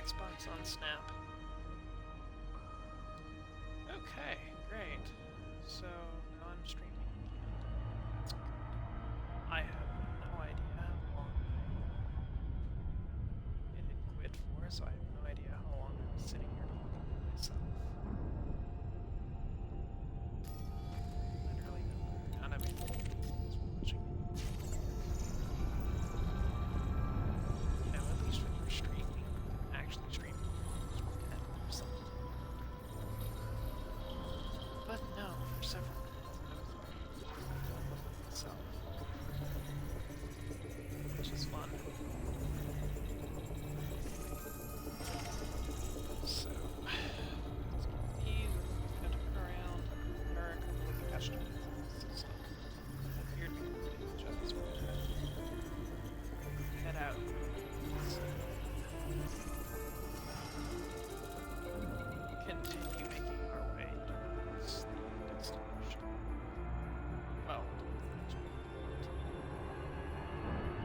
Xbox on Snap. Okay, great. So now I'm streaming. That's good. I have no idea how long I hit quit for, so I have no idea how long I was sitting here talking to myself. Literally none of it was watching it. Now, at least when you're streaming, actually streaming, or something. But no, for several minutes I was myself. Which is fun. So, let's get these, we're going to turn around. There are a couple of customers. So, appeared to be completing jobs. Head out. Continue making our way towards the destination. Well,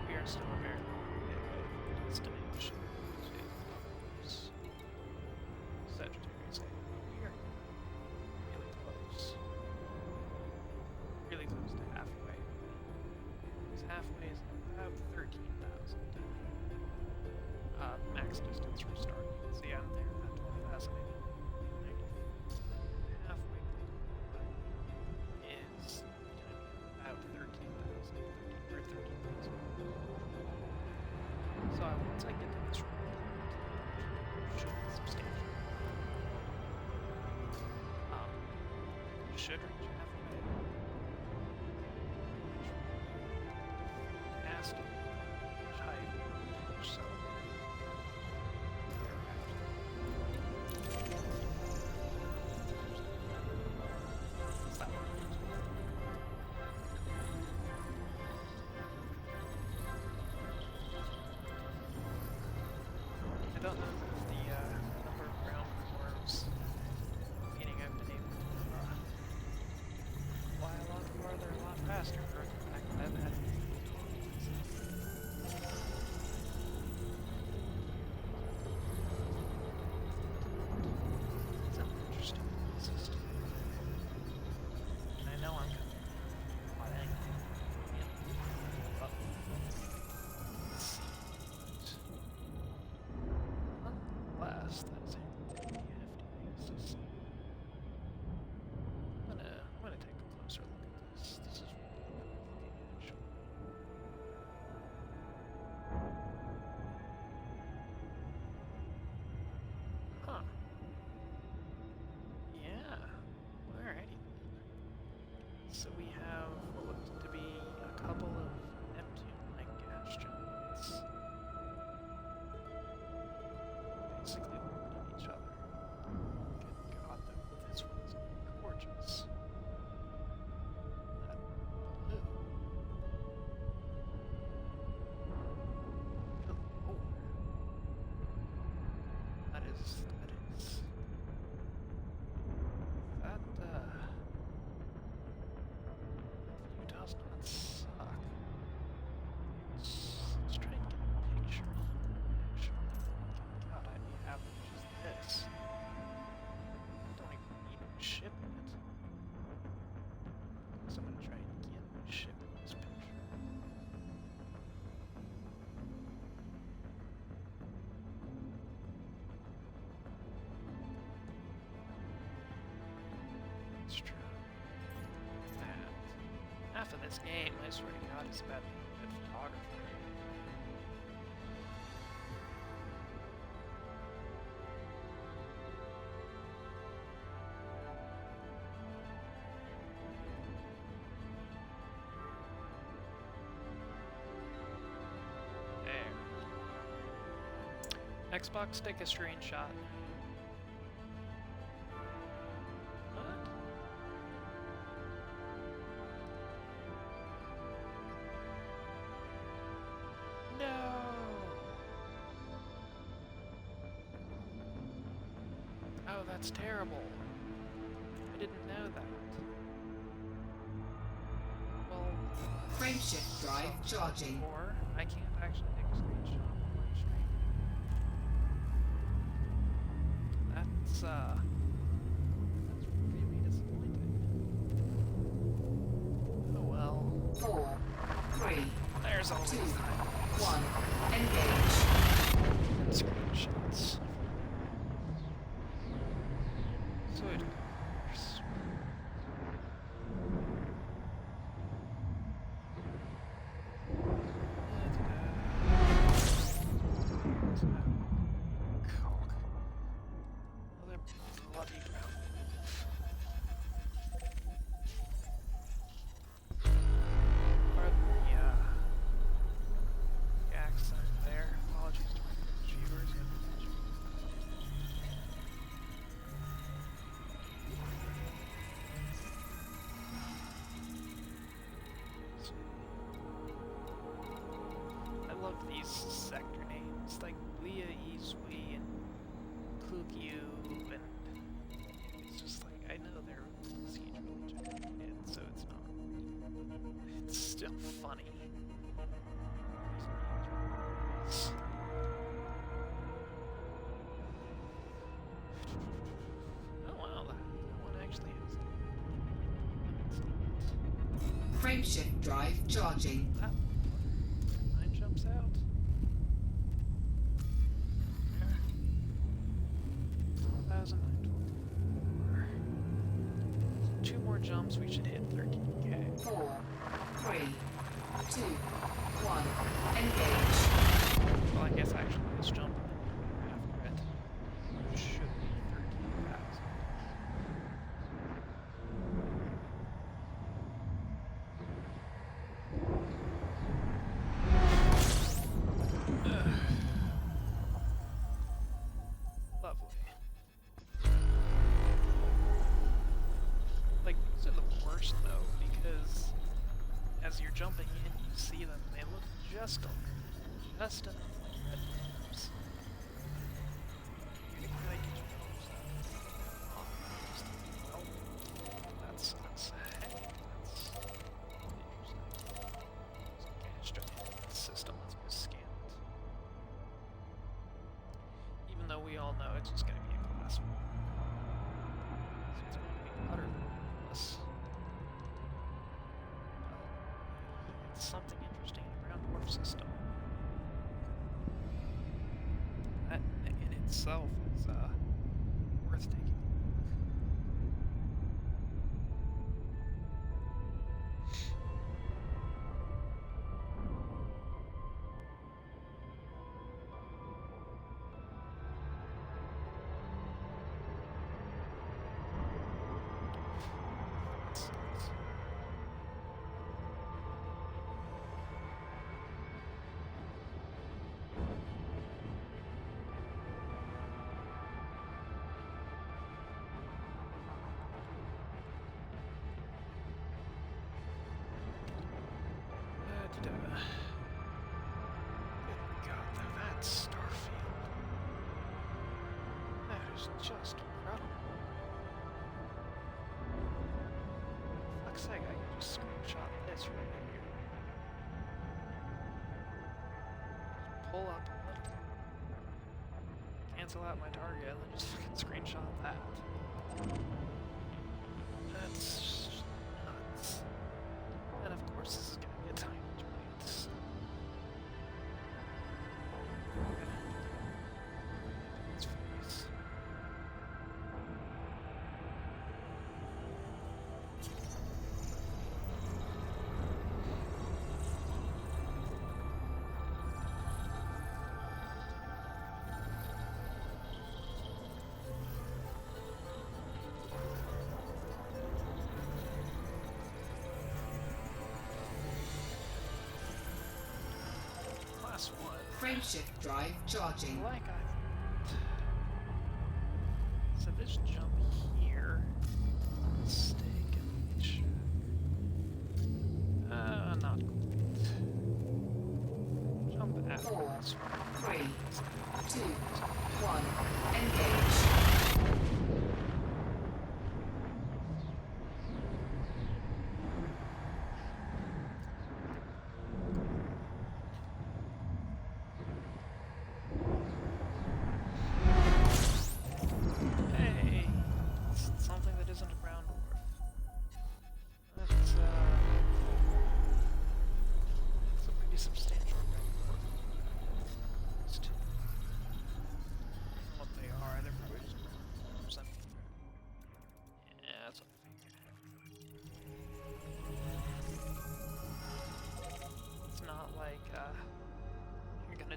we are still a very long way away from the destination. Sagittarius A. We are really close. Really close to halfway. Because halfway is about 13,000. Max distance from Stargate. See, I'm there at 12,000. Halfway is about 13,000 or 13,000. So once I get to this room, it should be substantial. Should reach halfway. Has to reach height, so. I don't know if the number of ground forms, meaning I've been able to fly a lot farther, a lot faster for the fact that I've had some interesting system. And I know I'm going to fly anything. Let's see. Nonetheless, that is a pretty hefty system. I'm gonna take a closer look at this. This is really looking edge. Huh. Yeah. Alrighty. So we have what looks to be a couple of Neptune-like gas giants. Basically orbiting each other. Good God, though, this one's gorgeous. That blue. Good Lord. That is. That view does not suck. Let's try and get a picture. God, I'd be happy with just this. I don't even need to ship it. So I'm gonna try and get shipping this picture. It's true. And half of this game, I swear to God, is about being a good photographer. There. Xbox, take a screenshot. What? No! Oh, that's terrible. I didn't know that. Well, Frameshift drive charging. or I can't actually take a screenshot while I'm that's really disappointing. Oh well. 4, 3, There's all 2, these 1. Engage. screenshots. So it works. Another bloody ground. Pardon the accent there. Apologies to my viewers. I love these sector names like Lia Yizui and Kugyu, and it's just like, I know they're procedurally generated, so it's not. It's still funny. Oh wow, that one actually has. Frameshift drive charging. That mine jumps out. There. 1,924. 2 more jumps, we should hit 13k. 4, 3, 2, 1. Engage. Well, I guess actually this jump after it should be 13,000. Lovely. Like, these are the worst though, because as you're jumping in, you see them, they look just enough like red bombs. You can really get your hopes up. Oh, just, well, that sucks. Hey, that's interesting. Straight into the system, let's go scan it. Even though we all know it's just going to be a class 1. So it's going to be utterly meaningless. It's something interesting in the ground dwarf system. That in itself is worth taking a look. That sucks. Good God, now that's Starfield. That is just incredible. For fuck's sake, I can just screenshot this right here. Just pull up, cancel out my target, and then just fucking screenshot that. That's just nuts. And of course, this is gonna be a tiny giant. So. Its face. Class 1. Frameshift drive charging. Like I thought. So this jump here. Mistakenly. Not quite. Jump after 4, this one. 3, 2, 1. Engage.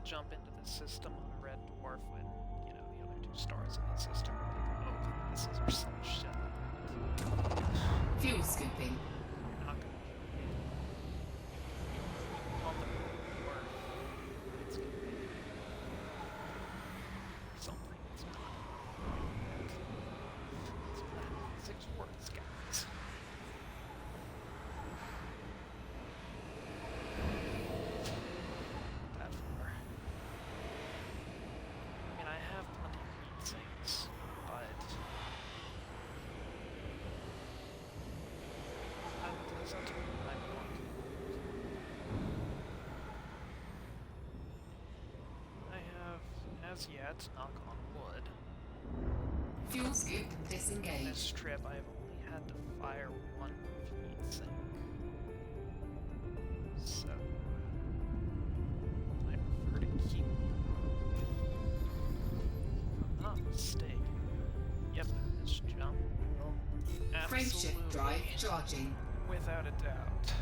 jump into the system on a red dwarf when, you know, the other two stars in the system are like, oh, this is our sun shell. Fuel scooping. You're not gonna on the dwarf. It's gonna be something. It's not. It's not physics words, guys. That far. I mean, I have plenty of heat sinks, but that's not what I want. I have, as yet, knock on wood, Fuel scoop on disengaged. this trip I've only had to fire one heat sink. So I prefer to keep, if I'm not mistaken, yep, this jump will Frameshift drive absolutely, charging. without a doubt,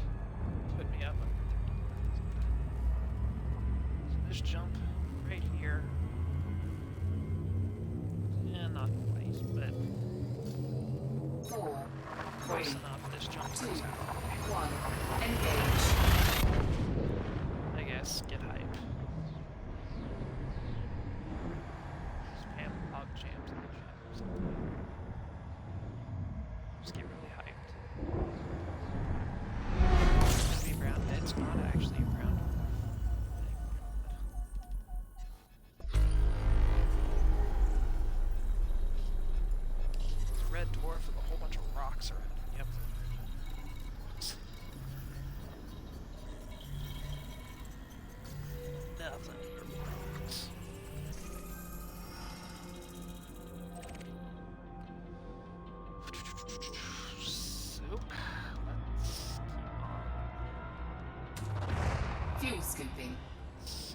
put me up under 30 degrees. So this jump right here, yeah, not quite, but 4, close 3, enough. This jump 2, works out. 1. Engage. I guess, get hype. Spam hog jams in the chat or something. Just get really hyped. It's gonna be brown. It's not actually a brown thing. It's a red dwarf with a whole bunch of rocks around it. Yep. Nothing but rocks. So, let's keep on. Fuel scooping. Star.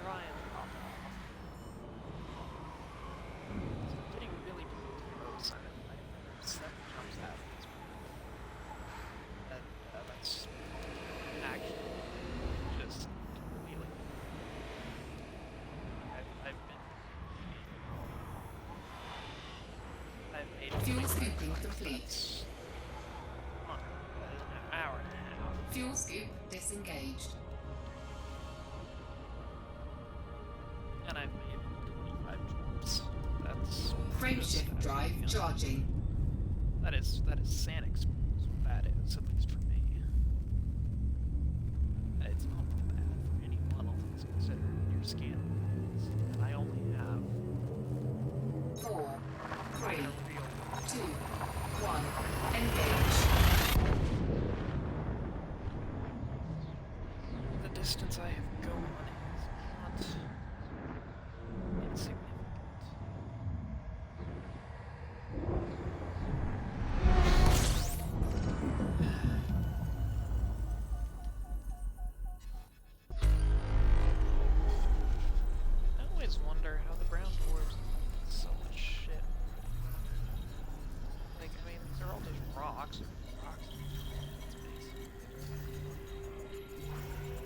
Try and pop off. It's getting really close. I mean, like, 7 jumps out of this one. That's actually just really. I've made Fuel like scooping that's complete. an hour and a half. Fuel scoop disengaged. And I've made 25 jumps. That's Frameshift just- drive yeah. charging. That is Sand experience. What that is, at least for me. It's not bad for any one of things considered in your scan. And I only have 4, 3, like a real 2, 1. Engage. the distance I have gone is not insignificant. I always wonder how the brown dwarves do so much shit. Like, I mean, these are all just rocks. Rocks in space.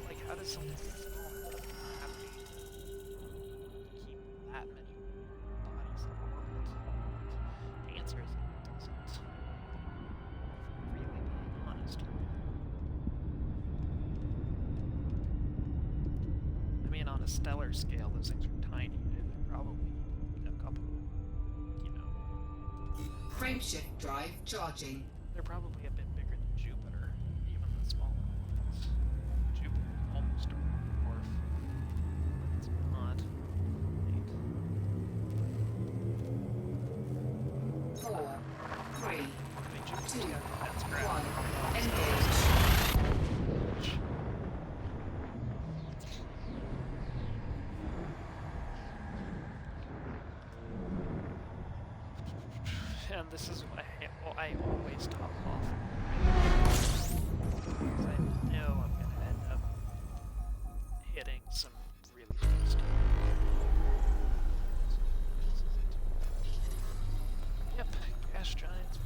Like, how does something this small have to keep that many bodies in orbit? The answer is it doesn't. If I'm really being honest with you. I mean, on a stellar scale, those things are tiny. They're probably a couple, you know, Frameshift drive charging. they're probably a bit bigger than Jupiter, even the smaller ones. Jupiter almost a dwarf. It's not. Wait. 4, 3, I mean, Jupiter's 2, got that's 1. gravity. Engage. And this is why I always top off. Because I know I'm gonna end up hitting some really good stuff. Yep, gas giants.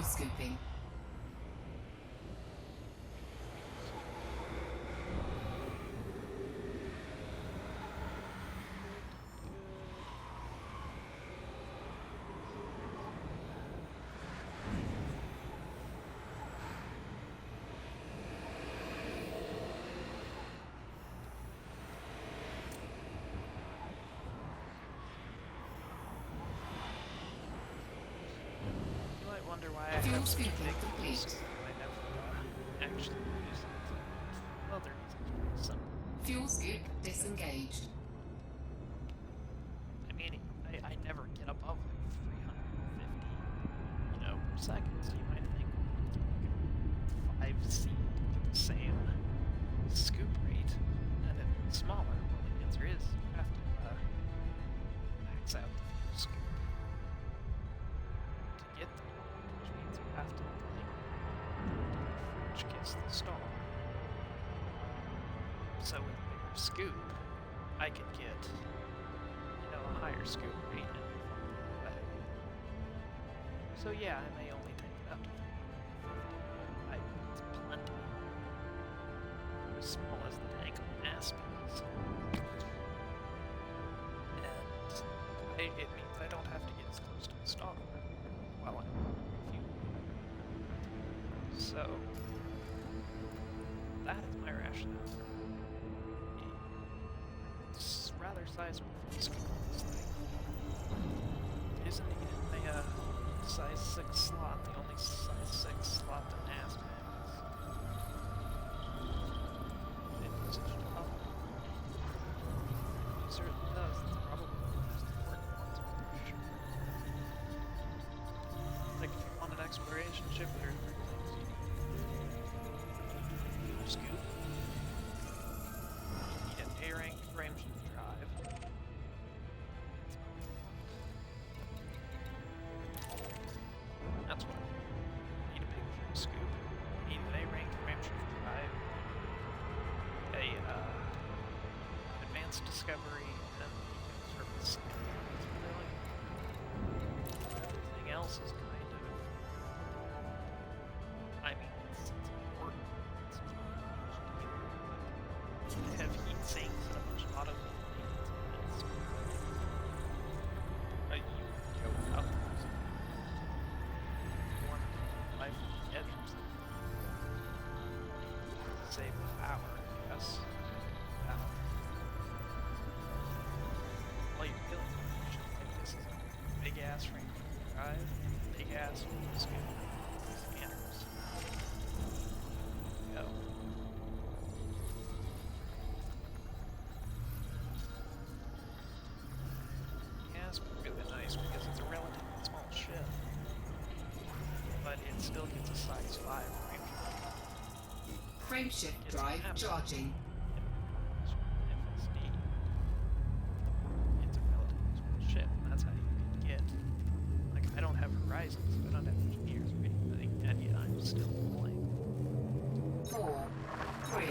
scooping. You might wonder why I Fuel have such a scooping big complete. scoop. I never actually use it. Well, the reason's pretty simple. Fuel scoop disengaged. I mean, I never get above like 350, per second. So you might think, like 5C to get the same scoop rate, and it's smaller. Well, the answer is you have to max out the fuel scoop to get there, which means you have to which gets the star. So with a bigger scoop, I could get a higher scoop rate and be better. So yeah, I may only take it up to 350. It's plenty. As small as the tank on Aspen is. And it means I don't have to get as close to the star while I'm fueling. So that is my rationale for it's rather sizable for the scoop on this thing. It isn't even a size 6 slot, the only size 6 slot that Aspen has. It uses it well. It certainly does. It's probably one of the most important ones, I'm pretty sure. Like if you want an exploration ship, there are 3 things you need. Your scoop. You need an A-rank frameshift drive. That's what I need. You need a big fuel scoop. You need an A-rank frameshift drive. A advanced discovery, and you can surface. Really, everything else is kind of. I mean, it's important. It's not much to get. They have heat sinks and a bunch of auto maintenance. You go up. Warm life edges. Save power, yes. Power. While you're killing them, you should think this is a big ass range drive, big ass skin scanners. Go. Yeah, it's really nice because it's a relatively small ship, but it still gets a size 5 range. Frameshift It's drive an charging. FSD. It's a relatively small ship, and that's how you can get. Like, I don't have horizons, I don't have engineers or anything, and yet I'm still playing. 4, 3,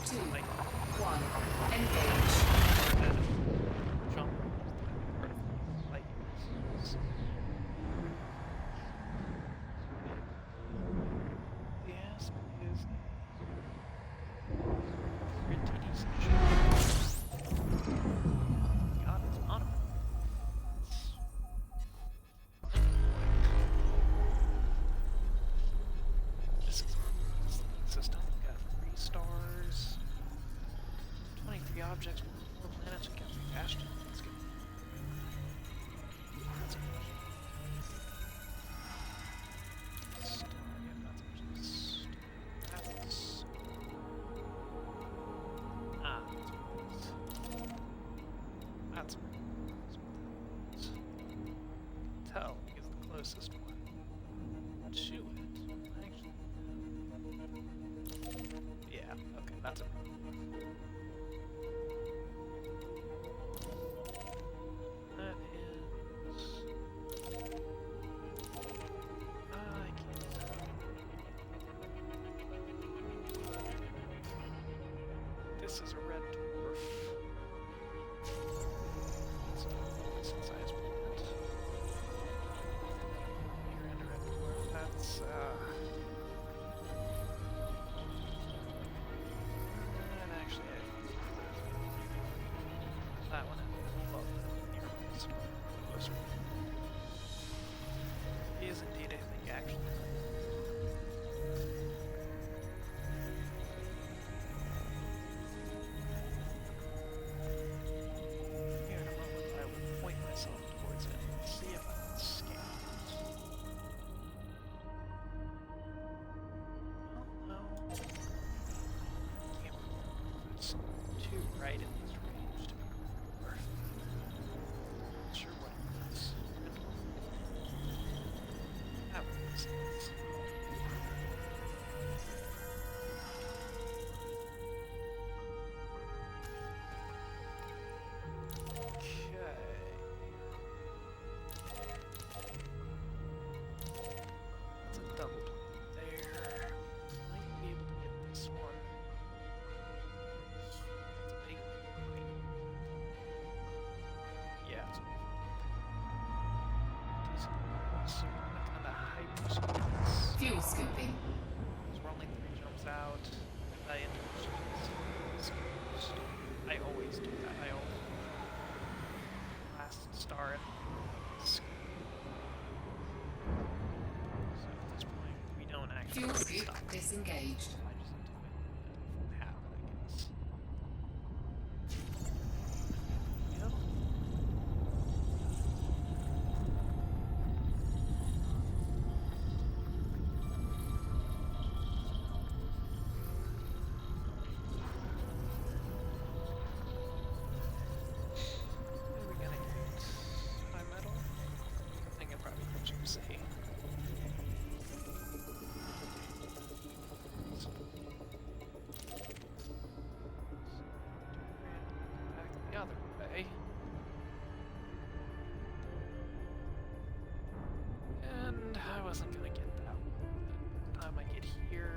2, Like, 1. Engage. that jump like the Aspen is a pretty decent ship. God, it's mono. This is a system. We got 3 stars, 23 objects, 4 planets, and captured Bastion. Let's go. That's a bunch. Star, yeah, that's a bunch of stars. Ah, that's what it is. Tell, because the closest one to it, actually. Yeah, okay, that's a that is. I can't tell. This is a red dwarf. It's a decent sized planet. You're in a red dwarf. That's two right in this range to be worth. Not sure what it is. That makes sense. Okay. That's a double there. Might be able to get this one. It's a big point. Yeah, it's a decent one. So I'm gonna kinda hyper scoop this. Fuel scooping. Because we're only 3 jumps out. I I always do that. I always last star it. So at this point, we don't actually Fuel stop. scoop disengaged. I just do it from habit, I guess. Yep. What are we gonna get? High metal? I think I probably put you C. Back the other way. And I wasn't gonna get that one. By the time I get here,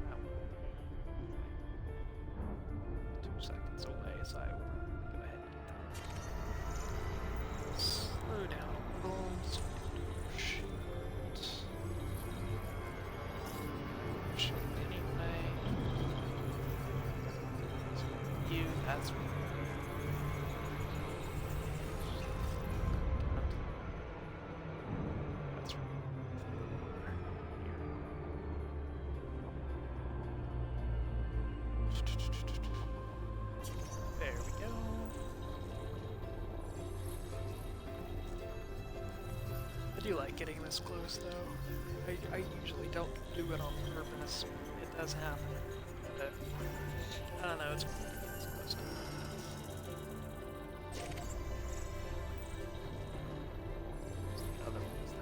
that one will be 2 seconds away, so I will go ahead and get that. Slow down a little, so we can do a shoot. Shoot anyway. So you, that's what that's right. There we go. I do like getting this close though. I usually don't do it on purpose. It does happen. But, I don't know, it's fun to get this close to it. The other ones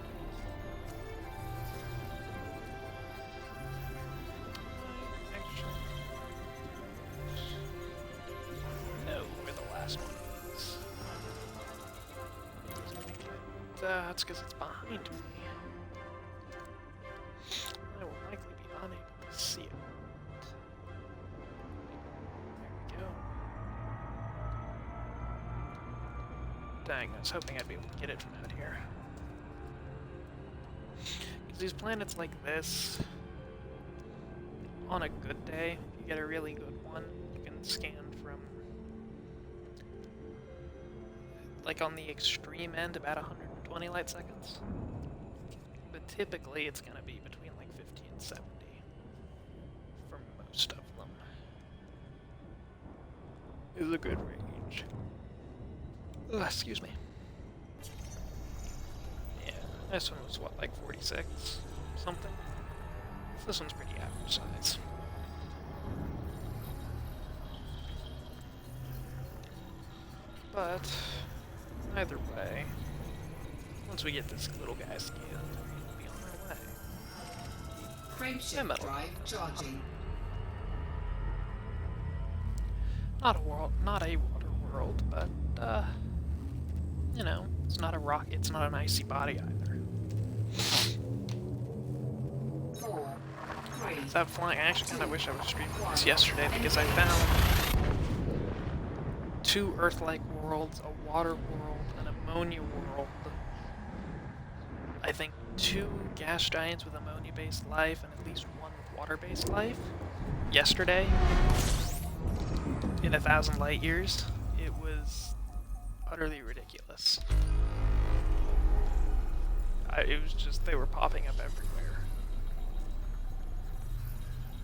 actually. No, we're the last one. That's because it's behind me. I will likely be unable to see it. There we go. Dang, I was hoping I'd be able to get it from out here. Because these planets like this, on a good day, if you get a really good one, you can scan from, like on the extreme end, about 120 light seconds. But typically it's going to be between like 50 and 70 for most of them. Is a good range. Ugh, excuse me. Yeah, this one was what, like 46 something? This one's pretty average size. But either way, once we get this little guy scanned, we'll be on our way. Frameshift metal. drive charging. Not a world, not a water world, but you know, it's not a rock. It's not an icy body either. 4, 3, That flying. I actually kind of wish I was streaming this yesterday because I found 2 Earth-like worlds, a water world, an ammonia world. I think 2 gas giants with ammonia-based life and at least 1 with water-based life. Yesterday, in 1,000 light years, it was utterly ridiculous. It was just, they were popping up everywhere.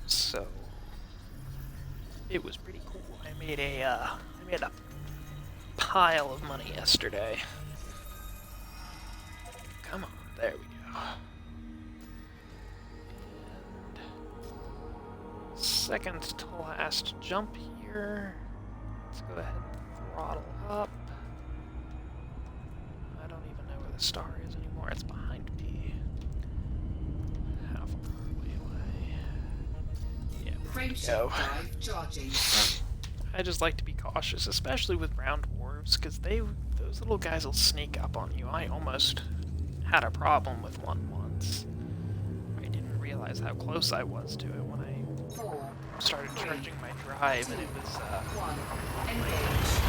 So, it was pretty cool. I made a pile of money yesterday. Come on, there we go. And second to last jump here. Let's go ahead and throttle up. I don't even know where the star is anymore. It's behind me. How far are we away? Yeah, there we Frameshift go. drive charging. I just like to be cautious, especially with round dwarves, because those little guys will sneak up on you. I almost had a problem with one once. I didn't realize how close I was to it when I 4, started 3, charging my drive, and it was 1.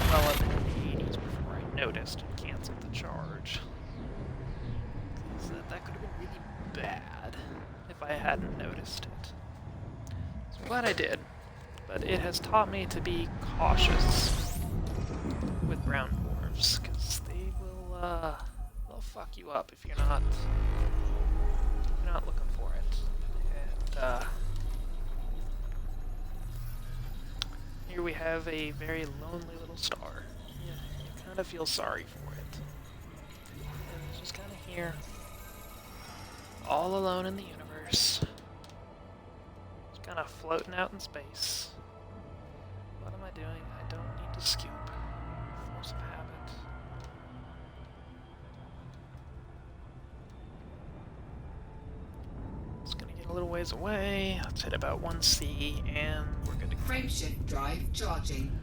well up Engage. in the 80s before I noticed and canceled the charge. 'Cause that could have been really bad if I hadn't noticed it. So I'm glad I did. But it has taught me to be cautious with brown dwarves, because they will, they'll fuck you up if you're not looking for it. And, here we have a very lonely little star. Yeah, you kind of feel sorry for it. And it's just kind of here, all alone in the universe. Just kind of floating out in space. What am I doing? I don't need to scoop. Force of habit. It's gonna get a little ways away. Let's hit about 1C, and we're good to go. Frameshift drive charging.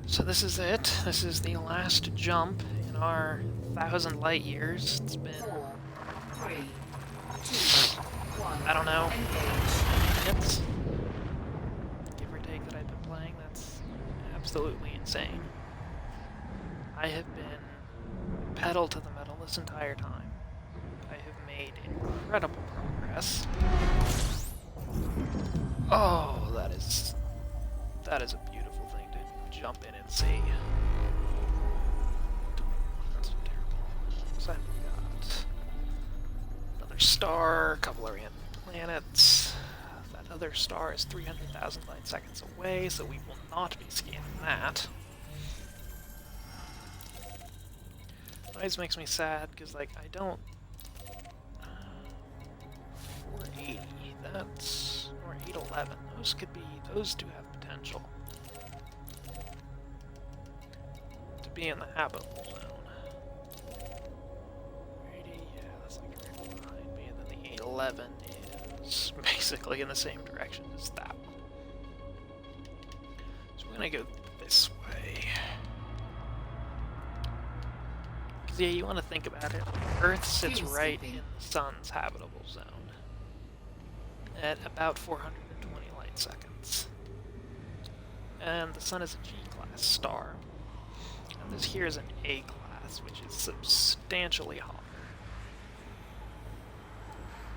So this is it. This is the last jump in our 1,000 light years. It's been 4, 3, 2, 1. I don't know, Engage. minutes, give or take, that I've been playing. That's absolutely insane. I have been pedal to the metal this entire time. I have made incredible progress. Oh, that is a beautiful thing to jump in and see. That's terrible. So I've got another star, a couple of random planets. That other star is 300,000 light seconds away, so we will not be scanning that. Always makes me sad, because, like, I don't... 480, that's... or 811, those do have potential to be in the habitable zone. 80, yeah, that's like right behind me, and then the 811 is basically in the same direction as that one. So we're gonna go this way. Because, yeah, you want to think about it. Earth sits right in the sun's habitable zone at about 420 light seconds. And the sun is a G-class star. And this here is an A-class, which is substantially hotter.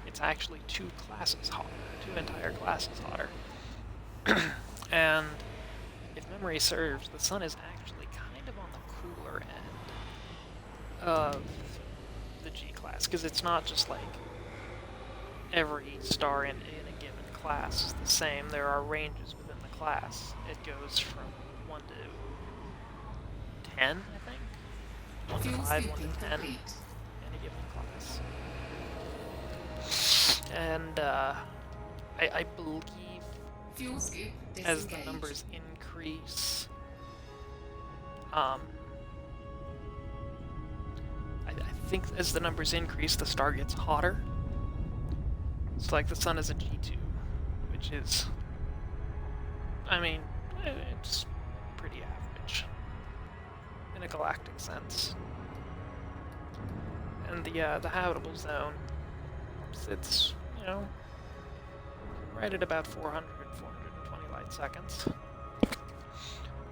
It's actually 2 classes hotter, 2 entire classes hotter. And if memory serves, the sun is actually kind of on the cooler end of the G-class, because it's not just like every star in a given class is the same. There are ranges within the class. It goes from 1 to 10, I think? 1 to Fuel 5, 1 to scooping 10 complete. in a given class. And I believe Fuel scoop as the disengaged. numbers increase, I think as the numbers increase, the star gets hotter. It's like the sun is a G2, which is, I mean, it's pretty average in a galactic sense. And the habitable zone sits, you know, right at about 400, 420 light seconds.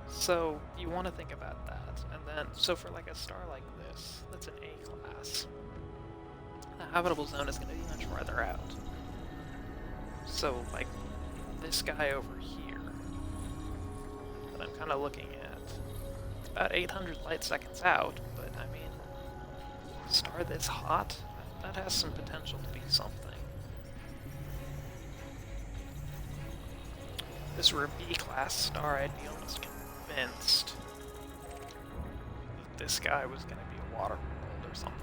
So you want to think about that. And then, so for like a star like this, that's an A class, the habitable zone is going to be much farther out. So, like, this guy over here that I'm kind of looking at, it's about 800 light seconds out, but I mean, a star this hot, that has some potential to be something. This were a B-class star, I'd be almost convinced that this guy was going to be a water world or something.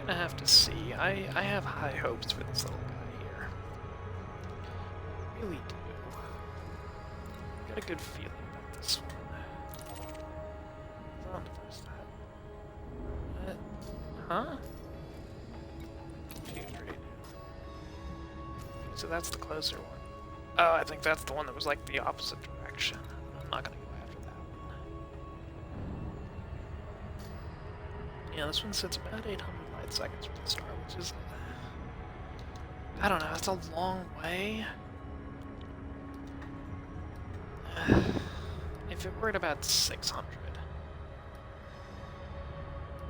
Gonna have to see. I have high hopes for this little guy here. Really do. Got a good feeling about this one. It's on the first time. Huh? Confused right now. So that's the closer one. Oh, I think that's the one that was like the opposite direction. I'm not gonna go after that one. Yeah, this one sits about 800 light seconds from the star, which is... I don't know, that's a long way. If it were at about 600,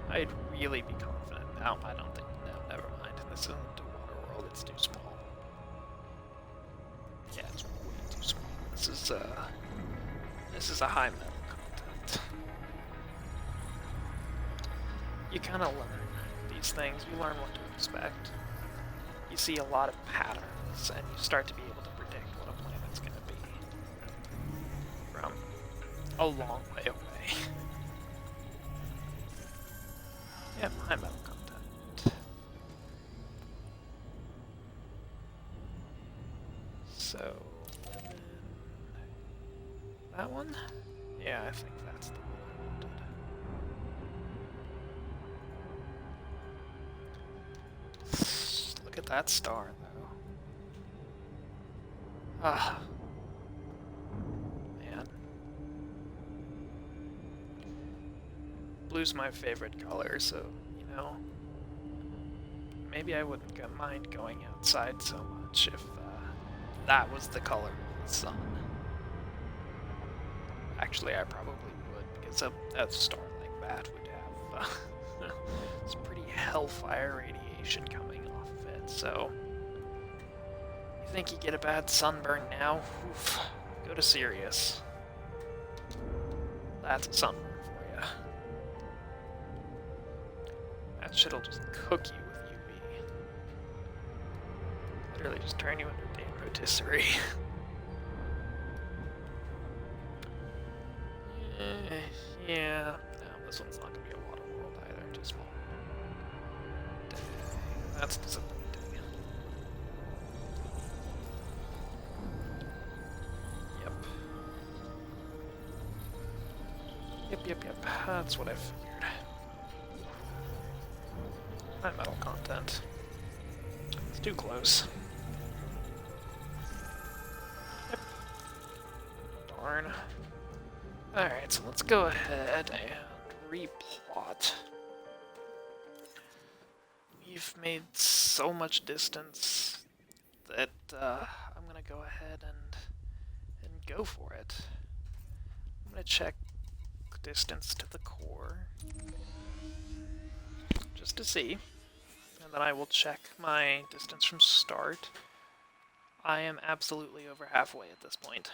I'd really be confident. No, I don't think... No, never mind. This isn't a water world, it's too small. Yeah, it's way too small. This is a high metal content. You kind of learn these things. You learn what to expect. You see a lot of patterns, and you start to be able to predict what a planet's going to be from a long way away. Yep, high metal content. So, and then that one? Yeah, I think that's the one I wanted. Look at that star, though. Ah. Man. Blue's my favorite color, so, you know, maybe I wouldn't mind going outside so much if that was the color of the sun. Actually, I probably would, because a star like that would have some pretty hellfire radiation coming off of it, so... You think you get a bad sunburn now? Oof. Go to Sirius. That's a sunburn for you. That shit'll just cook you with UV. Literally just turn you into a damn rotisserie. Yeah. No, this one's not gonna be a water world either. Too small. Dang, that's disappointing. Yep. That's what I figured. High metal content. It's too close. Yep. Darn. Alright, so let's go ahead and replot. We've made so much distance that I'm gonna go ahead and go for it. I'm gonna check distance to the core, just to see, and then I will check my distance from start. I am absolutely over halfway at this point.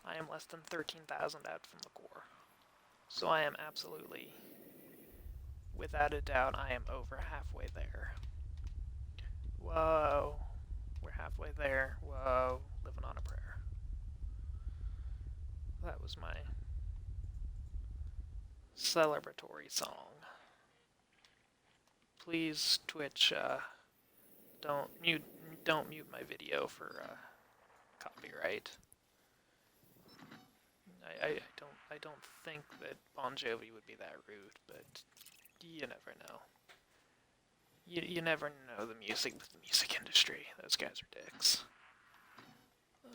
I am less than 13,000 out from the core, so I am absolutely, without a doubt, I am over halfway there. Whoa, we're halfway there. Whoa, living on a prayer. That was my celebratory song. Please, Twitch, don't mute my video for copyright. I don't think that Bon Jovi would be that rude, but you never know. You never know the music industry. Those guys are dicks.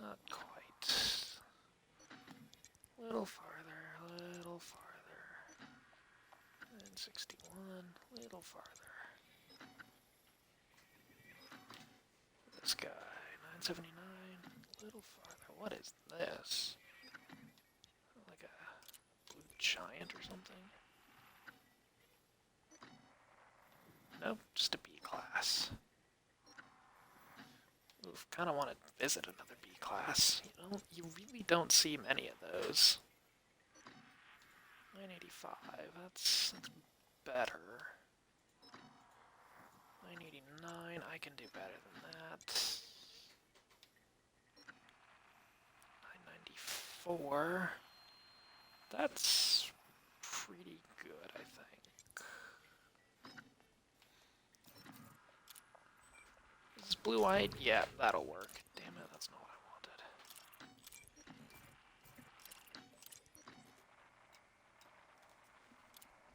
Not quite. Little farther, little farther. 61, little farther. This guy, 979, little farther. What is this? Like a blue giant or something? Nope, just a B-class. Oof, kind of want to visit another B-class. You really don't see many of those. 985, that's better. 989, I can do better than that. 994, that's pretty good, I think. blue-eyed? Yeah, that'll work. Damn it, that's not what I wanted.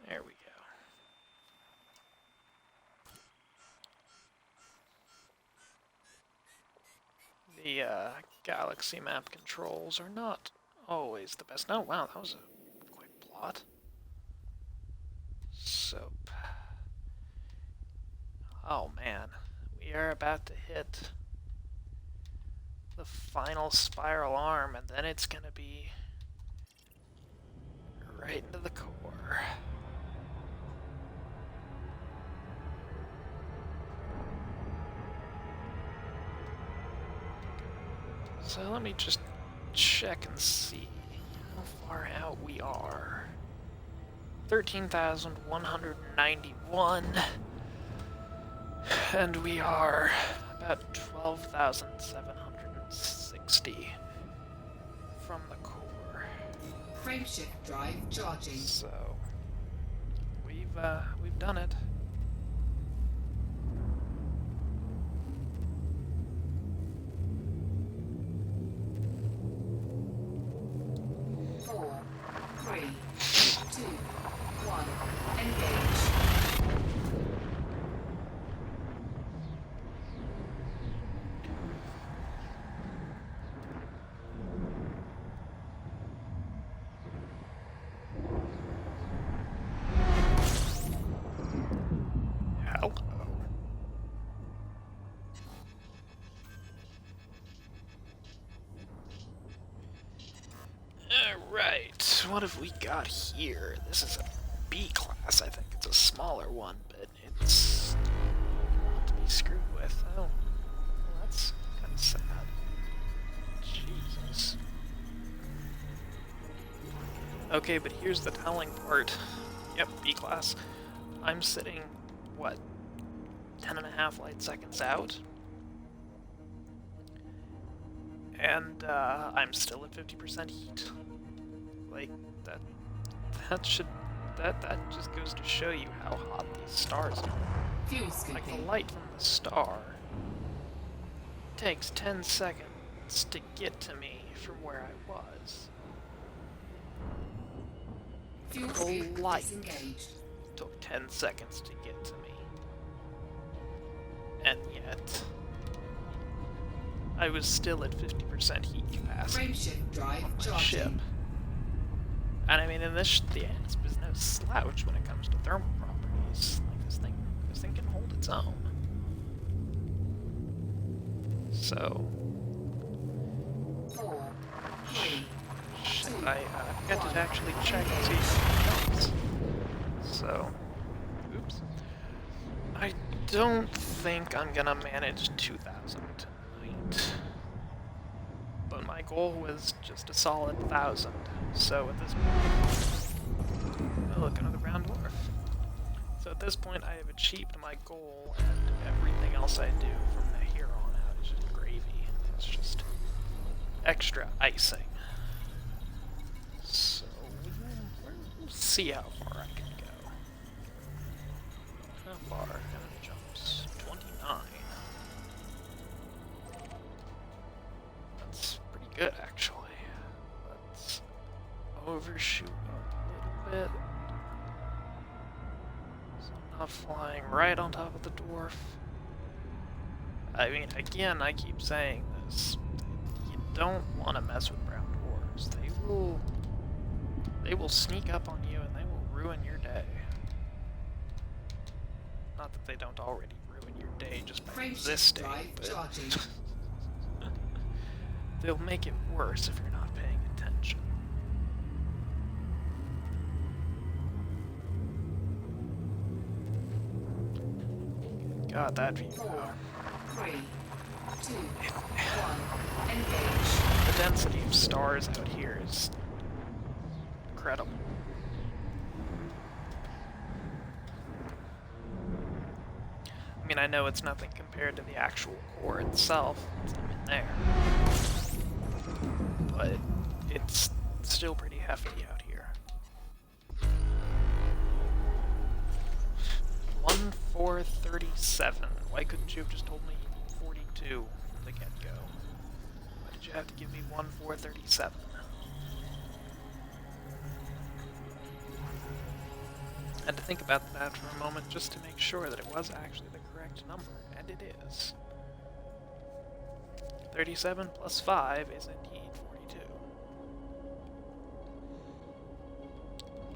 There we go. The galaxy map controls are not always the best. No, wow, that was a quick plot. Soap. Oh man, we are about to hit the final spiral arm, and then it's gonna be right into the core. So let me just check and see how far out we are. 13,191, and we are about 12,760 from the core. Frameshift drive charging. So we've done it. Four, three, two, one. Engage. Hello. Alright, what have we got here? This is a B class, I think. It's a smaller one, but it's not to be screwed with. Oh, well, that's kind of sad. Jeez. Okay, but here's the telling part. Yep, B class. I'm sitting, what, 10.5 light seconds out? And I'm still at 50% heat. Like, that just goes to show you how hot these stars are. Fuel Like, the scooping. light from the star takes 10 seconds to get to me from where I was. Fuel The scoop light disengaged. took 10 seconds to get to me. And yet, I was still at 50% heat capacity Frameshift drive on my ship. charging. And I mean, in this, the Asp is no slouch when it comes to thermal properties. Like, this thing can hold its own. So, Four, three, should I get to actually check and see what else? So, oops. I don't think I'm gonna manage 2,000 tonight. But my goal was just a solid 1,000. So at this point, oh look, another brown dwarf. So at this point, I have achieved my goal, and everything else I do from here on out is just gravy. It's just extra icing. So we'll see how far I can go. How far can it jumps? 29. That's pretty good, actually. Let's overshoot a little bit. So I'm not flying right on top of the dwarf. I mean, again, I keep saying this. You don't want to mess with brown dwarves. They will sneak up on you and they will ruin your day. Not that they don't already ruin your day just by Frameshift existing, drive but charging. they'll make it worse if you're not paying attention. God, that view. Four, three, two, one. Engage. The density of stars out here is incredible. I mean, I know it's nothing compared to the actual core itself. It's not in there. But it's still pretty hefty out here. 1437. Why couldn't you have just told me 40 2 from the get-go. Why did you have to give me 1 437? I had to think about that for a moment just to make sure that it was actually the correct number, and it is. 37 plus 5 is indeed 42.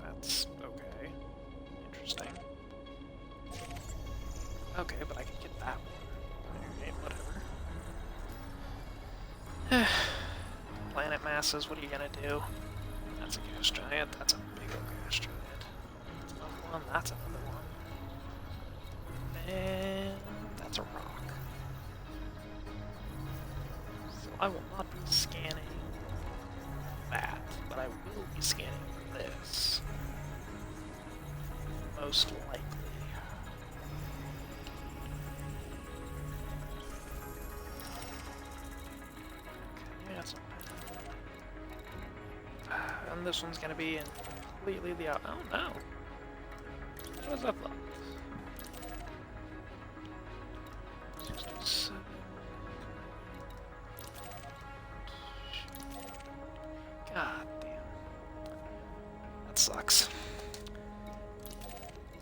That's okay. Interesting. Okay, but I can get that one. Alright, whatever. Planet masses, what are you gonna do? That's a gas giant, that's a big old gas giant. That's another one, that's another one. And that's a rock. So I will not be scanning that, but I will be scanning this. Most likely. Okay, that's and this one's gonna be in completely the out. Oh no! What is that for? 67. God damn. That sucks.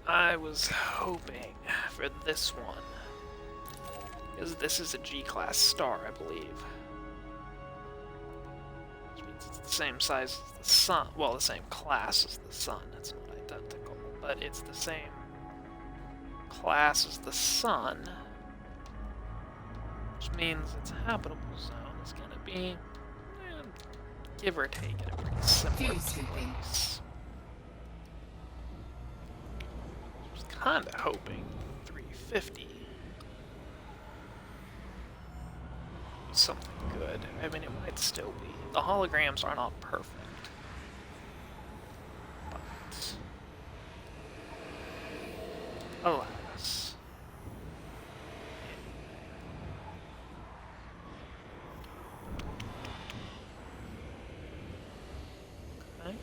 I was hoping for this one. Because this is a G-class star, I believe. Which means it's the same size as the sun. Well, the same class as the sun. It's not identical, but it's the same class as the sun. Which means its habitable zone is going to be, give or take, in a pretty similar place. I was kind of hoping 350. Something good. I mean, it might still be. The holograms are not perfect. But alas. Okay.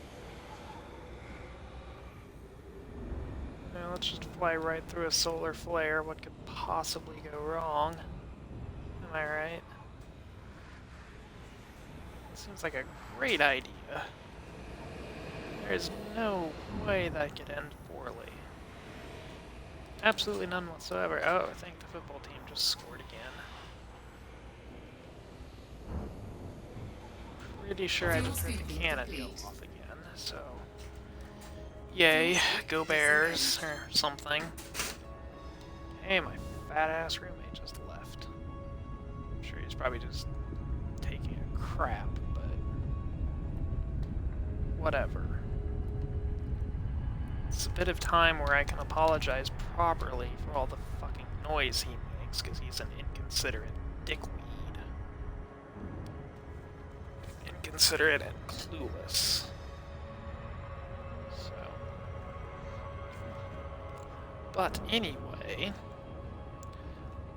Now let's just fly right through a solar flare. What could possibly go wrong? Am I right? Seems like a great idea. There's no way that could end poorly. Absolutely none whatsoever. Oh, I think the football team just scored again. Pretty sure I just heard the cannon go off again, so... Yay, go Bears, or something. Hey, my fat-ass roommate just left. I'm sure he's probably just taking a crap. Whatever. It's a bit of time where I can apologize properly for all the fucking noise he makes, because he's an inconsiderate dickweed. Inconsiderate and clueless. So. But anyway,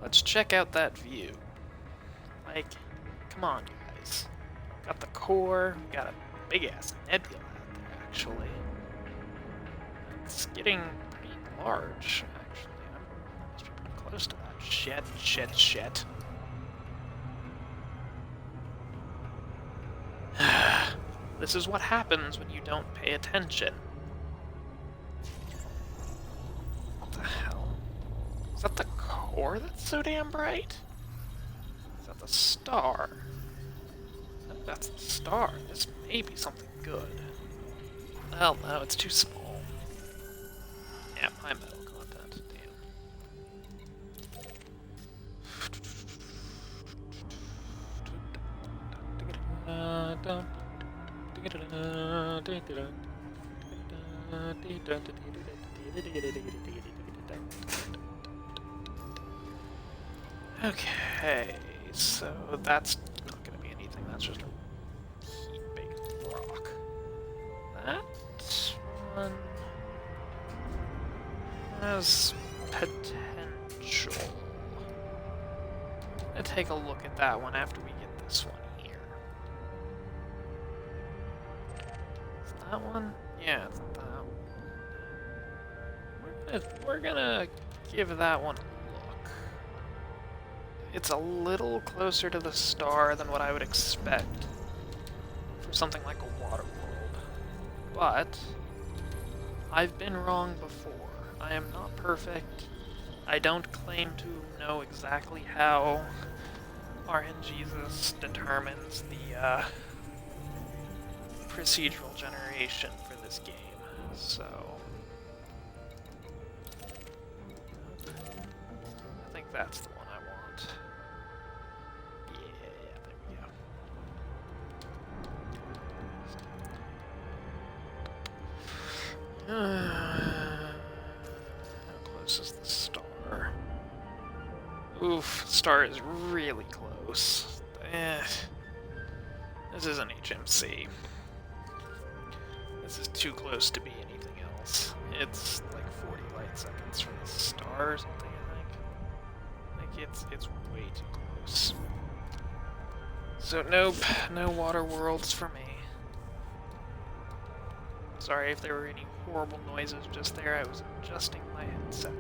let's check out that view. Like, come on, guys. Got the core, we got a big-ass nebula out there, actually. It's getting pretty large, actually. I'm almost pretty close to that. Shit. This is what happens when you don't pay attention. What the hell? Is that the core that's so damn bright? Is that the star? That's the star. This may be something good. Well, no, it's too small. Yeah, my metal content. Damn. Okay, so that's not going to be anything. That's just a big rock. That one has potential. I'm gonna take a look at that one after we get this one here. Is that one? Yeah, it's that one. We're gonna give that one a look. it's a little closer to the star than what I would expect for something like a water world. But I've been wrong before. I am not perfect. I don't claim to know exactly how RNGesus determines the procedural generation for this game, so I think that's the one I want. Yeah, there we go. How close is the star? Oof, star is really close. This isn't HMC. This is too close to be anything else. It's like 40 light seconds from the star or something, I think. Like, it's way too close. So, nope, no water worlds for me. Sorry if there were any horrible noises just there, I was adjusting my headset.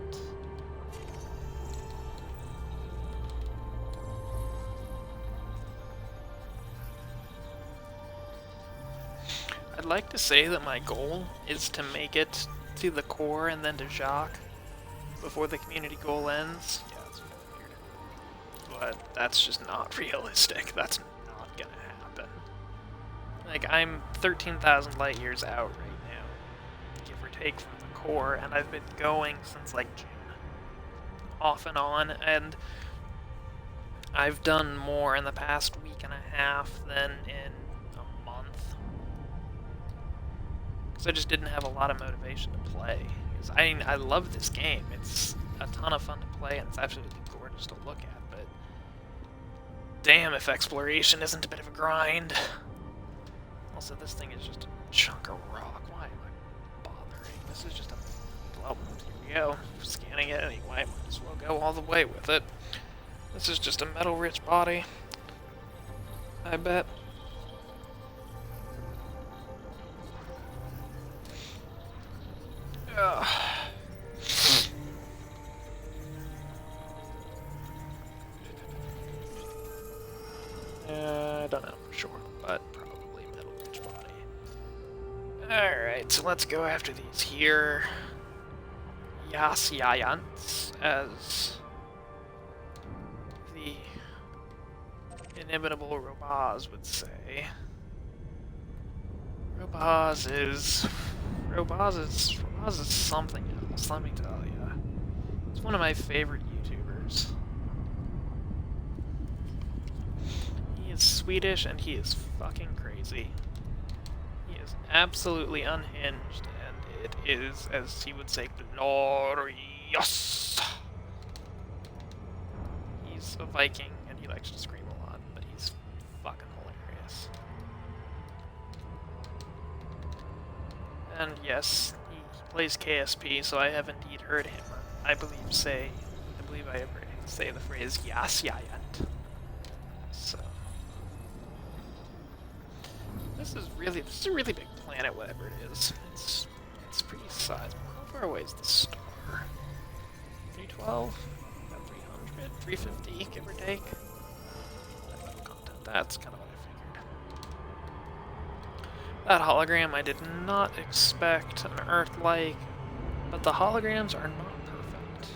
I'd like to say that my goal is to make it to the core and then to Jacques before the community goal ends. Yeah, that's weird. But that's just not realistic. That's not gonna happen. Like, I'm 13,000 light years out right now, give or take from the core, and I've been going since like June. Off and on, and I've done more in the past week and a half than in a month. Because I just didn't have a lot of motivation to play. Because I love this game. It's a ton of fun to play, and it's absolutely gorgeous to look at, but damn if exploration isn't a bit of a grind. Also, this thing is just a chunk of rock. Why am I bothering? This is just a... Well, here we go. Scanning it anyway. Might as well go all the way with it. This is just a metal-rich body. I bet. Ugh. I don't know for sure, but probably metal-rich body. Alright, so let's go after these here. Yasyayants, as the inimitable Robaz would say. Robaz is something else, let me tell you. It's one of my favorite YouTubers. He is Swedish and he is fucking crazy. He is absolutely unhinged, and it is, as he would say, glorious. He's a Viking and he likes to scream a lot, but he's fucking hilarious. And yes, he plays KSP, so I have indeed heard him, I believe I have heard him say the phrase Yasyayant. So this is a really big planet, whatever it is. It's pretty sizable. How far away is the star? 312? About 300? 350, give or take? That's kind of what I figured. That hologram I did not expect an Earth-like, but the holograms are not perfect.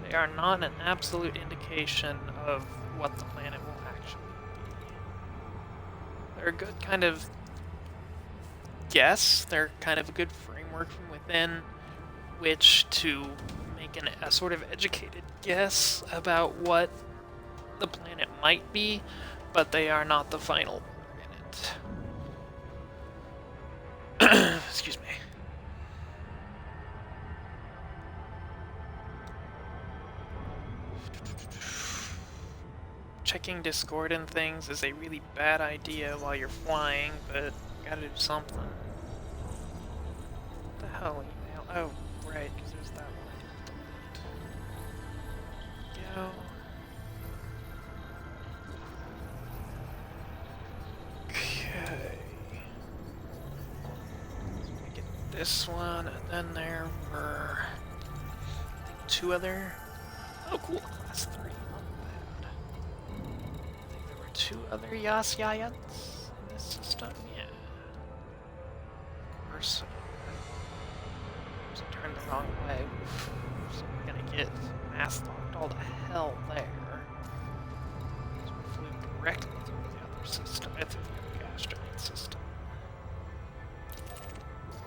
They are not an absolute indication of what the planet will actually be. They're a good kind of guess. They're kind of a good framework from within which to make a sort of educated guess about what the planet might be, but they are not the final word in it. Excuse me. Checking Discord and things is a really bad idea while you're flying, but gotta do something. What the hell, email? Oh, right, because there's that one I didn't delete. Go. Okay. Get this one, and then there were, I think, 2 other. Oh, cool, class 3. Not two other Yas Yayats in this system? Yeah. Of course. I turned the wrong way. Oof. So we're gonna get mass locked all the hell there. So we flew directly through the other system, through the other gas giant system.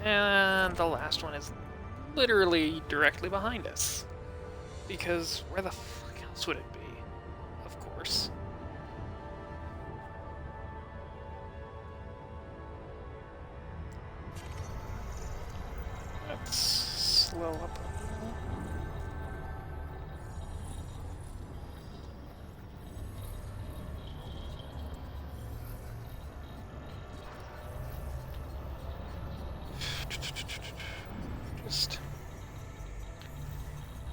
And the last one is literally directly behind us. Because where the fuck else would it be? Of course. Let's slow up a little. Just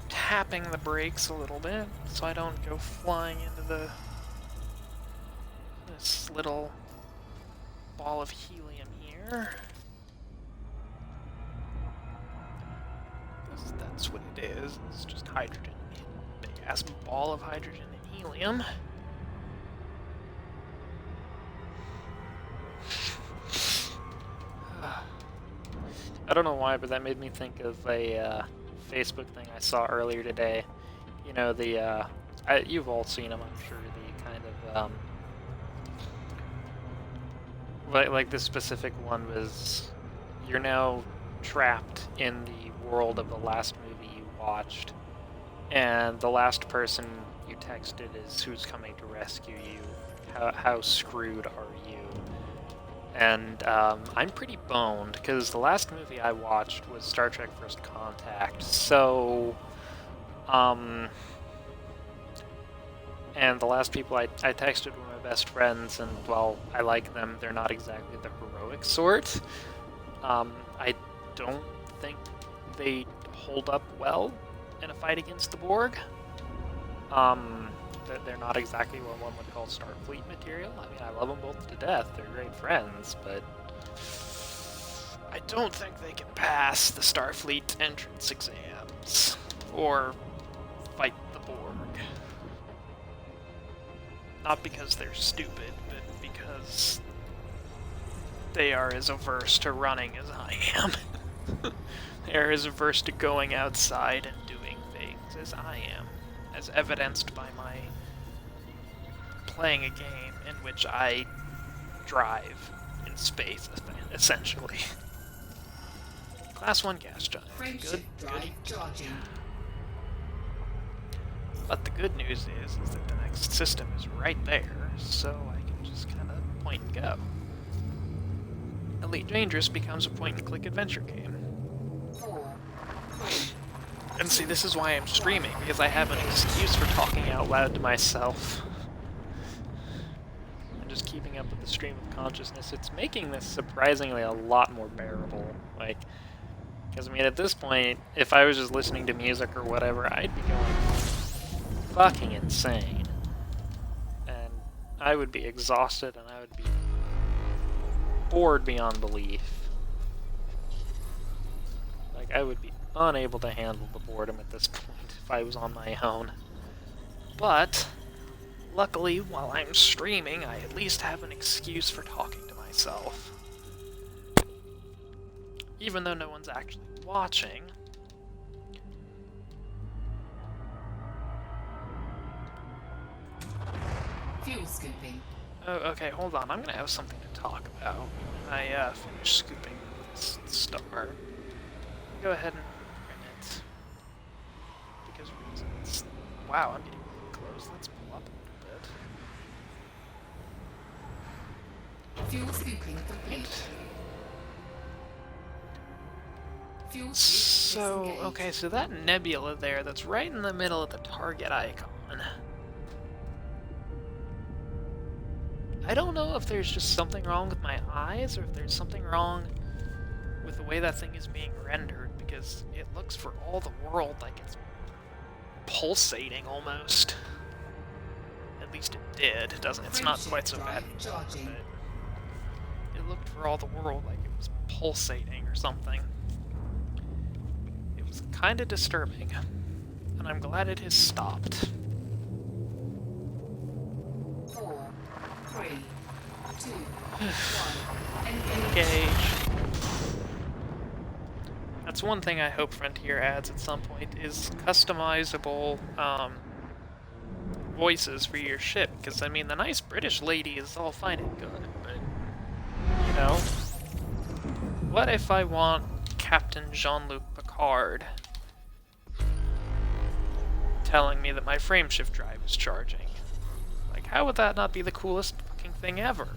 tapping the brakes a little bit so I don't go flying into this little ball of helium here. That's what it is. It's just hydrogen. Big ass ball of hydrogen and helium. I don't know why, but that made me think of a Facebook thing I saw earlier today. You know, you've all seen them, I'm sure, the kind of, like this specific one was, you're now trapped in the world of the last movie you watched, and the last person you texted is who's coming to rescue you. How screwed are you? And I'm pretty boned, because the last movie I watched was Star Trek First Contact, so, and the last people I texted were my best friends, and while I like them, they're not exactly the heroic sort. I don't think they hold up well in a fight against the Borg. They're not exactly what one would call Starfleet material. I mean, I love them both to death. They're great friends, but I don't think they can pass the Starfleet entrance exams or fight the Borg. Not because they're stupid, but because they are as averse to running as I am. They are as averse to going outside and doing things as I am, as evidenced by my playing a game in which I drive in space, essentially. Class 1 gas giant. Good. But the good news is that the next system is right there, so I can just kind of point and go. Elite Dangerous becomes a point-and-click adventure game. And see, this is why I'm streaming, because I have an excuse for talking out loud to myself. And just keeping up with the stream of consciousness. It's making this surprisingly a lot more bearable. Like, because I mean, at this point, if I was just listening to music or whatever, I'd be going fucking insane. And I would be exhausted, and I would be bored beyond belief. Like, I would be unable to handle the boredom at this point if I was on my own. But, luckily, while I'm streaming, I at least have an excuse for talking to myself. Even though no one's actually watching. Fuel scooping. Oh, okay, hold on. I'm gonna have something to talk about. I finished scooping this star. Go ahead and bring it. Because reasons. Wow, I'm getting really close. Let's pull up a little bit. Fuel scooping complete. Fuel So, okay, so that nebula there that's right in the middle of the target icon. I don't know if there's just something wrong with my eyes or if there's something wrong with the way that thing is being rendered, because it looks for all the world like it's pulsating almost. At least it did. It doesn't. It's not quite so bad. But it looked for all the world like it was pulsating or something. It was kind of disturbing, and I'm glad it has stopped. 4, Engage. That's one thing I hope Frontier adds at some point, is customizable voices for your ship. Because, I mean, the nice British lady is all fine and good, but, you know, what if I want Captain Jean-Luc Picard telling me that my frameshift drive is charging? Like, how would that not be the coolest fucking thing ever?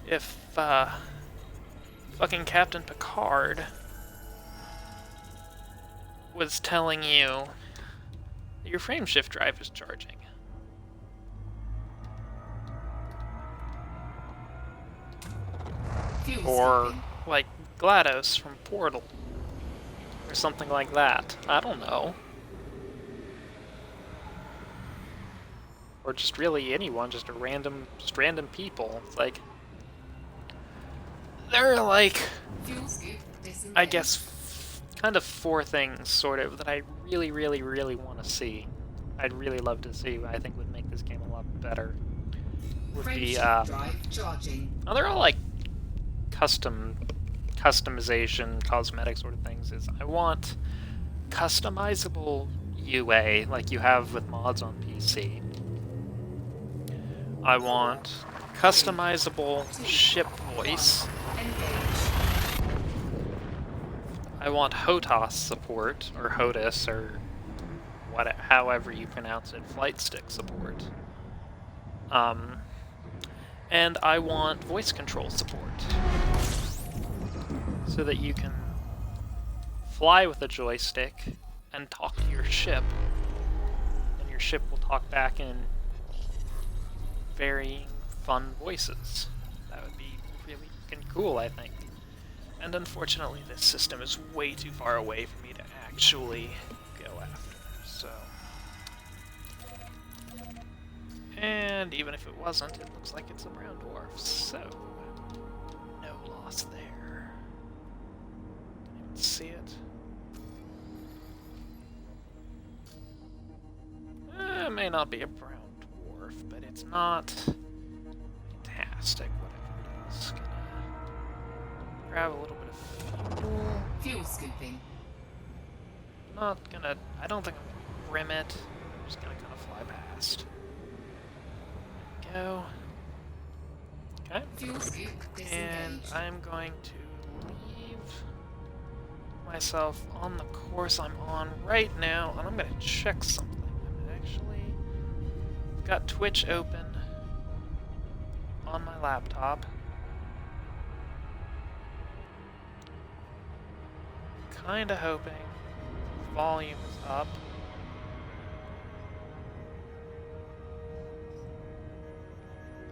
If, fucking Captain Picard was telling you that your frameshift drive is charging. Fuel Or, skipping. like, GLaDOS from Portal. Or something like that. I don't know. Or just really anyone, just random people. It's like, there are, like, Fuel skip disengaged. I guess, kind of four things, sort of, that I really, really, really want to see. I'd really love to see, I think would make this game a lot better. Would be, Frameshift drive charging. oh, they're all, like, customization, cosmetic sort of things. Is I want customizable UA, like you have with mods on PC. I want customizable ship voice. Engage. I want HOTAS support, or HOTAS, or however you pronounce it, flight stick support. And I want voice control support, so that you can fly with a joystick and talk to your ship, and your ship will talk back in varying fun voices. That would be really fucking cool, I think. And unfortunately, this system is way too far away for me to actually go after, so... And even if it wasn't, it looks like it's a brown dwarf, so... no loss there. Didn't even see it. It may not be a brown dwarf, but it's not fantastic, whatever it is. Gonna grab a little bit of fuel. Fuel scooping. Not gonna... I don't think I'm gonna rim it. I'm just gonna kind of fly past. Go. Okay. Fuel scoop And disengaged. I'm going to leave myself on the course I'm on right now, and I'm going to check something. I'm actually got Twitch open on my laptop. Kinda hoping volume is up.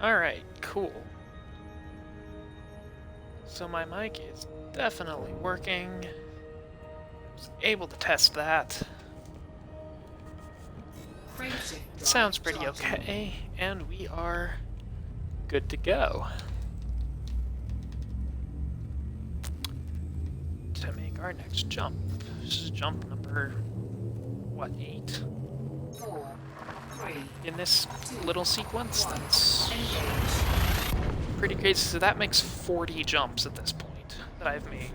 Alright, cool. So my mic is definitely working. Was able to test that. Frameshift drive Sounds pretty charging. okay, and we are good to go. To make our next jump. This is jump number, what, 8? 4, 3, In this 2, little sequence, 1. that's Engage. pretty crazy. So that makes 40 jumps at this point that I've made.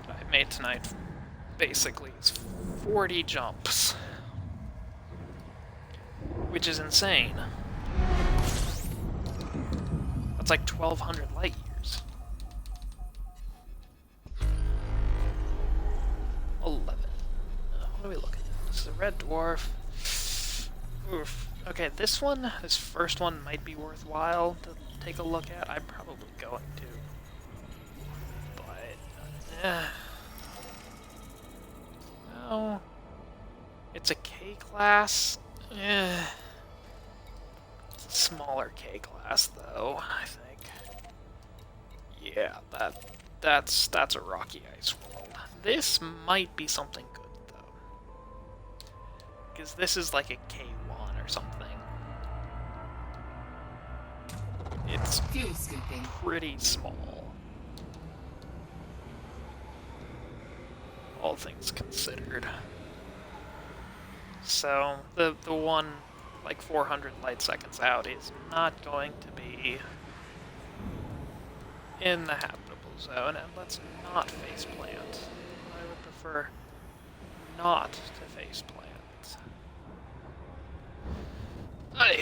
That I've made tonight, basically. It's 40 jumps. Which is insane. That's like 1,200 light years. 11. What are we looking at? This is a red dwarf. Oof. Okay, this first one might be worthwhile to take a look at. I'm probably going to. But, no. It's a K class. It's a smaller K class, though, I think. Yeah, that's a rocky ice world. This might be something good, though. Because this is like a K1 or something. It's Fuel scooping. pretty small. All things considered. So, the one like 400 light seconds out is not going to be in the habitable zone, and let's not faceplant. I would prefer not to faceplant. Hi.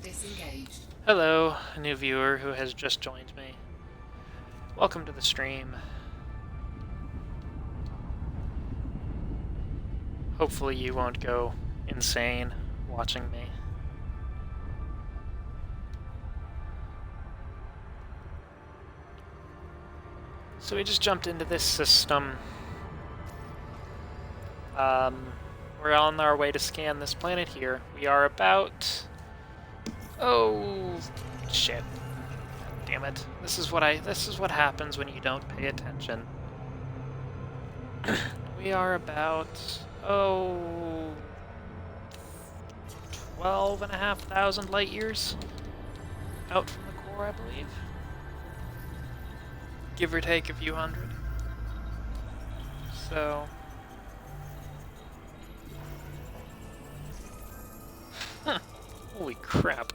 Disengaged. Hello, a new viewer who has just joined me. Welcome to the stream. Hopefully you won't go insane watching me. So we just jumped into this system. We're on our way to scan this planet here. We are about... Oh, shit. Damn it. This is what happens when you don't pay attention. We are about... 12,500 light years out from the core, I believe. Give or take a few hundred. So... Huh. Holy crap.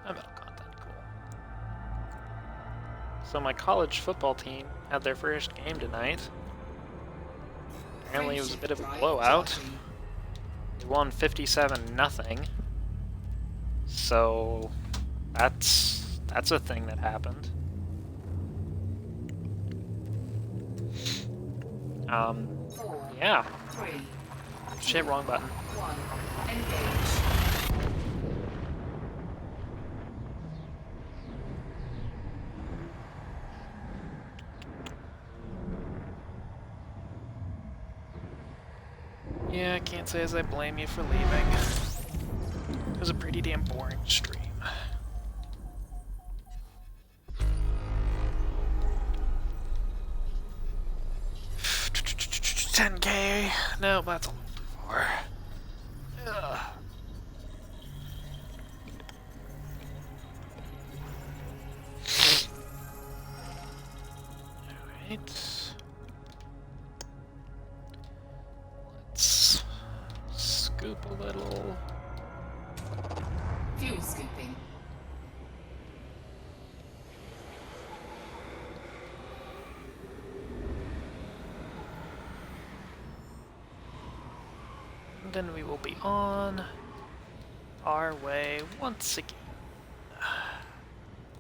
Metal content, cool. So my college football team had their first game tonight. Apparently it was a bit of a blowout. They won 57-0. So that's a thing that happened. Yeah. 3, Shit, wrong button. 1. Engage. Yeah, I can't say as I blame you for leaving. It was a pretty damn boring stream. $10K? No, that's a little too far. Ugh. Alright. Let's scoop a little. Fuel scooping. And then we will be on our way once again.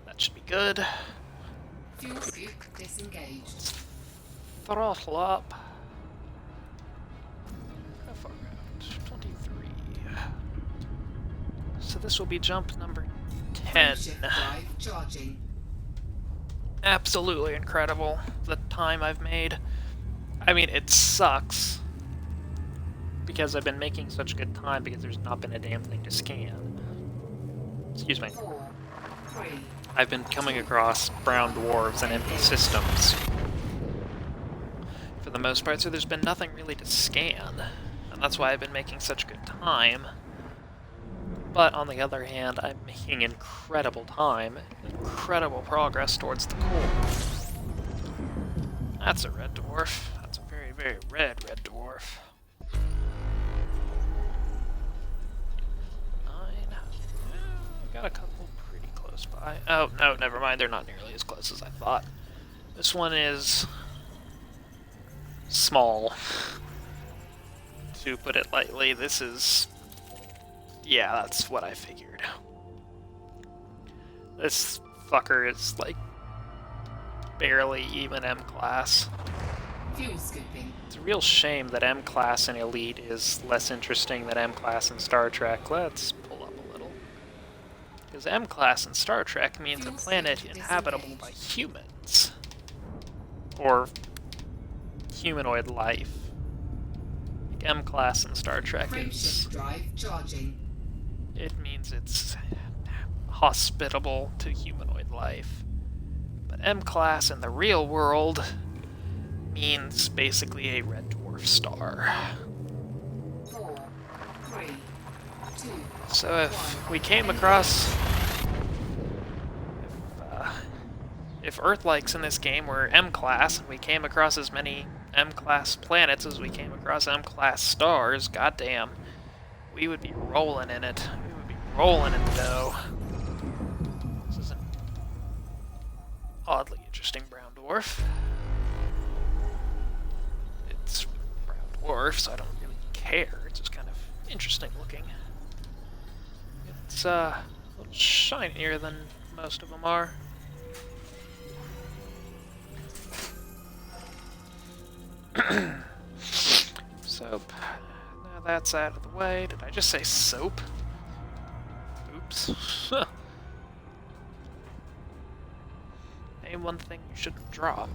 That should be good. Fuel scoop disengaged. Throttle up. How far out? 23. So this will be jump number 10. Shift drive charging. Absolutely incredible, the time I've made. I mean, it sucks because I've been making such good time because there's not been a damn thing to scan. Excuse me. 4, 3, I've been coming across brown dwarves and empty systems for the most part, so there's been nothing really to scan, and that's why I've been making such good time. But on the other hand, I'm making incredible time, incredible progress towards the core. That's a red dwarf. That's a very, very red dwarf. 9. Got a couple pretty close by. Oh, no, never mind. They're not nearly as close as I thought. This one is small, to put it lightly. This is... yeah, that's what I figured. This fucker is, like, barely even M-class. fuel scooping. It's a real shame that M-class in Elite is less interesting than M-class in Star Trek. Let's pull up a little. Because M-class in Star Trek means a planet inhabitable by humans. Or humanoid life. Like M-class in Star Trek is... Frameshift drive charging. it means it's hospitable to humanoid life. But M-class in the real world means basically a red dwarf star. 4, 3, 2. So if we came across... if Earth-likes in this game were M-class, and we came across as many M-class planets as we came across M-class stars, goddamn, We would be rolling in it. We would be rolling in the dough. This is an oddly interesting brown dwarf. It's brown dwarf, so I don't really care. It's just kind of interesting looking. It's a little shinier than most of them are. Soap. Now that's out of the way. Did I just say soap? Oops. Name one thing you shouldn't drop.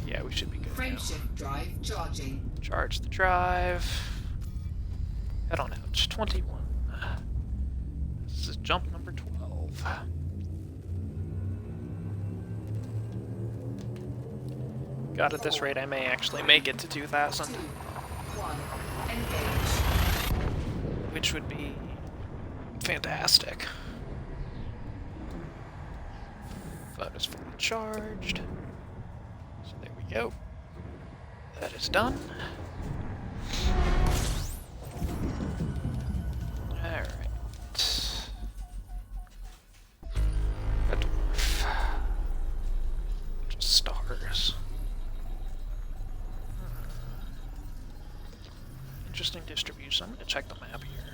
Yeah, we should be good now. Frameshift drive charging. Charge the drive. Head on out. 21. This is jump number 12. God, at this rate, I may actually make it to 2,000. 2, 1, engage. Which would be fantastic. Phone is fully charged. So there we go. That is done. Alright. Red dwarf. Just stars. Interesting distribution. I'm gonna check the map here.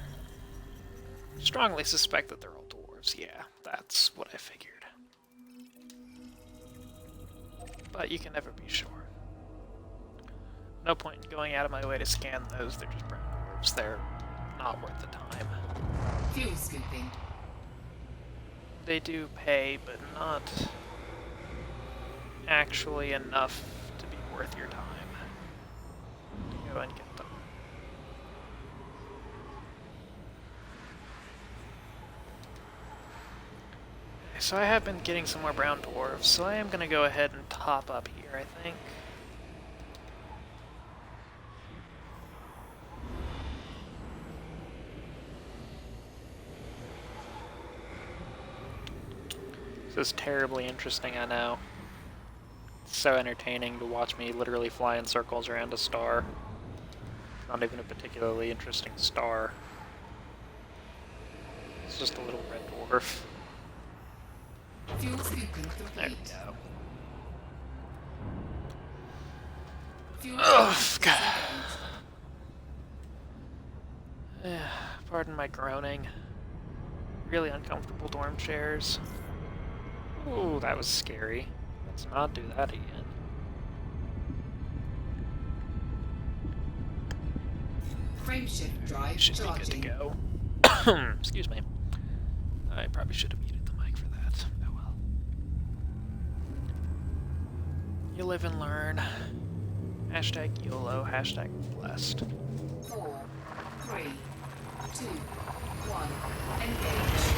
Strongly suspect that they're all dwarves. Yeah, that's what I figured. But you can never be sure. No point in going out of my way to scan those. They're just brown dwarves. They're not worth the time. Fuel scooping. They do pay, but not actually enough to be worth your time. Go and get them. So I have been getting some more brown dwarves, so I am going to go ahead and top up here, I think. This is terribly interesting, I know. It's so entertaining to watch me literally fly in circles around a star. Not even a particularly interesting star. It's just a little red dwarf. Fuel scooping There we complete. go. Fuel Ugh, scooping God. disengaged. Pardon my groaning. Really uncomfortable dorm chairs. Ooh, that was scary. Let's not do that again. Frameshift drive Should be good to charging. go. Excuse me. I probably should have muted the mic for that. Oh well. You live and learn. Hashtag YOLO, hashtag blessed. 4, 3, 2, 1, engage.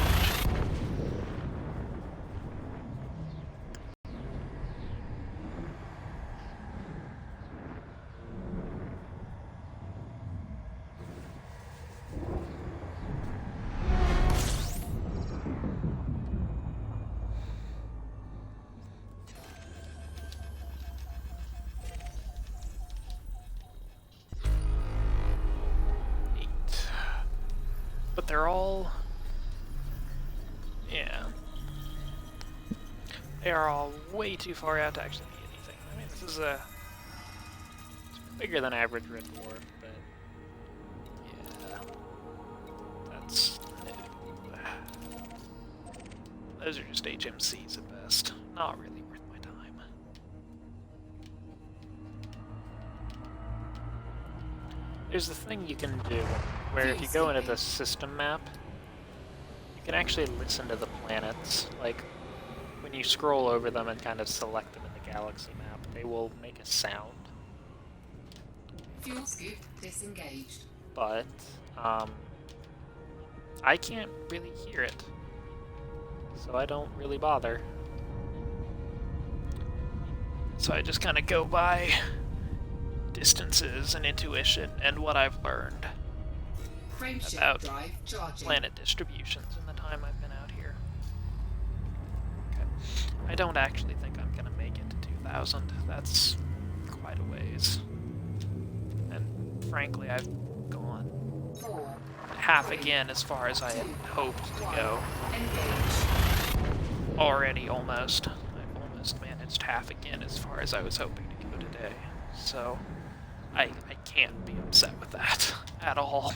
Neat. But they're all... yeah. They are all way too far out to actually be anything. I mean, this is a... it's bigger than average red dwarf, but... yeah. That's new. Those are just HMCs at best. Not really worth my time. There's the thing you can do, where if you go into the system map, you can actually listen to the planets. Like, when you scroll over them and kind of select them in the galaxy map, they will make a sound. Fuel scoop disengaged. But, I can't really hear it. So I don't really bother. So I just kind of go by distances and intuition and what I've learned Frameshift about drive charging. planet distributions in the time I've been out here. Okay. I don't actually think I'm gonna make it to 2,000. That's quite a ways. And frankly, I've gone 4, half again as far as I had hoped to go. engage. Already, almost. I've almost managed half again as far as I was hoping to go today. So, I can't be upset with that at all.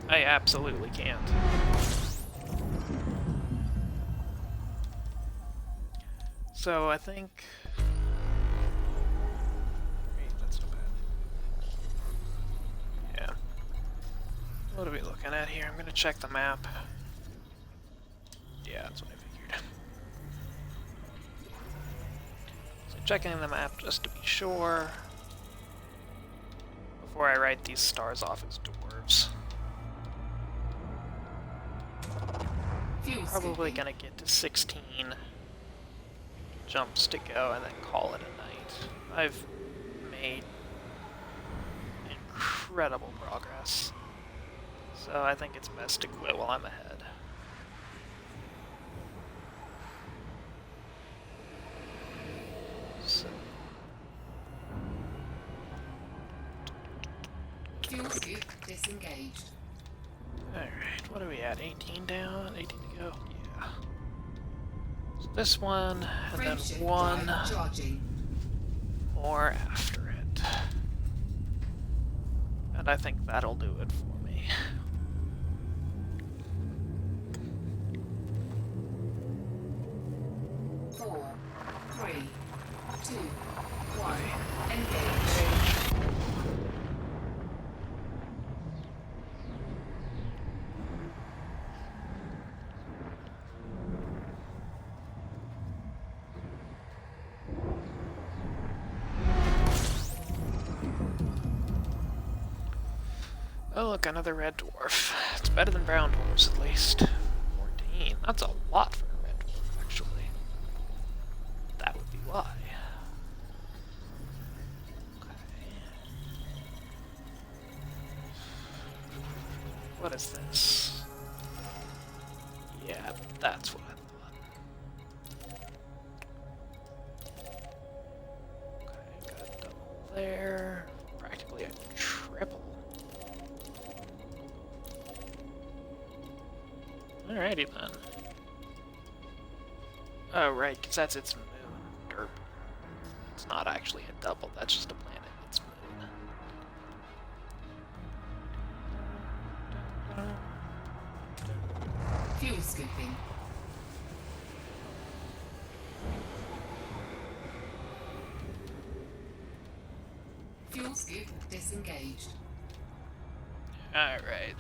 I absolutely can't. So I think... Wait, that's not bad. Yeah. What are we looking at here? I'm gonna check the map. Yeah, that's what I figured. So checking the map just to be sure before I write these stars off as dwarves. Fuel Probably skipping. gonna get to 16 jumps to go and then call it a night. I've made incredible progress, so I think it's best to quit while I'm ahead. So, Fuel scoop disengaged. alright, what are we at? 18 down? 18 to go? Yeah. So this one, and then Frameshift one drive charging. more after it. And I think that'll do it for me. Four, three, two, one. Okay. Engage. Oh look, another red dwarf. It's better than brown dwarfs at least. 14. That's a lot for a red dwarf, actually. That would be why. Okay. What is this? Yeah, that's what I thought. Okay, got a double there. Practically a triple. Alrighty then. Oh, right, because that's its moon. Derp. It's not actually a double, that's just a planet. It's moon. Fuel scooping. Fuel scoop disengaged. Alright.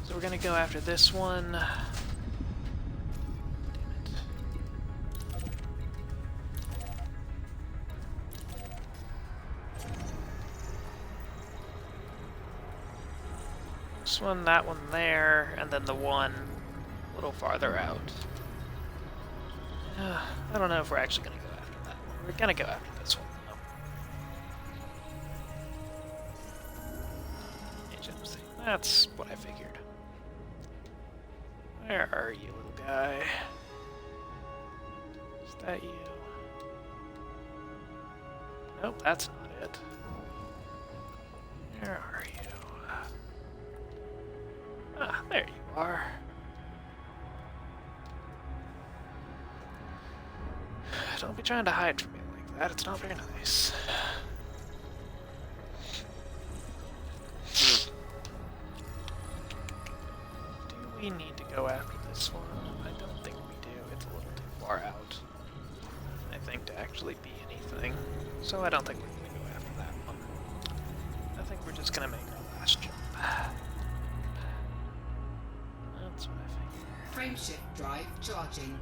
So we're gonna go after this one. Damn it. This one, that one there, and then the one a little farther out. I don't know if we're actually gonna go after that one. We're gonna go after this one, though. Agency. That's what I figured. Where are you, little guy? Is that you? Nope, that's not it. Where are you? Ah, there you are. Don't be trying to hide from me like that, it's not very nice. Do we need to go after this one? I don't think we do. It's a little too far out, I think, to actually be anything. So I don't think we're going to go after that one. I think we're just going to make our last jump. That's what I figured. Frameshift drive charging.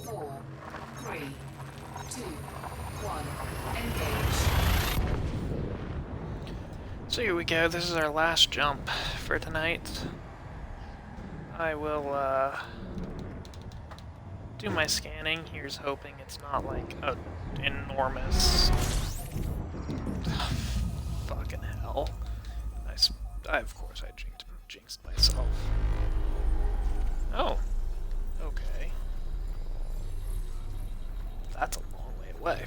Four, three, two, one. Engage. So here we go. This is our last jump for tonight. I will do my scanning. Here's hoping it's not like an enormous fucking hell. Of course, I jinxed myself. Oh. Okay. That's a long way away.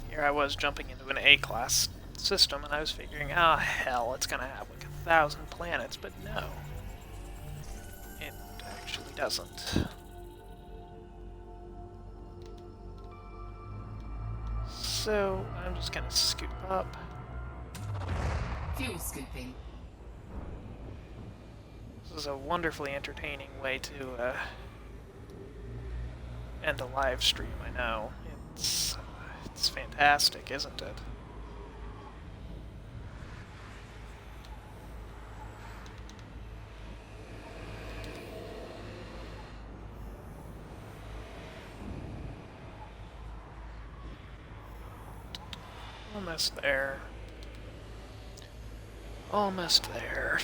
Here I was jumping into an A-class system, and I was figuring, ah, hell, it's gonna have like 1,000 planets, but no. It actually doesn't. So, I'm just gonna scoop up. Fuel scooping. This is a wonderfully entertaining way to end a live stream, I know. It's fantastic, isn't it? Almost there. Almost there.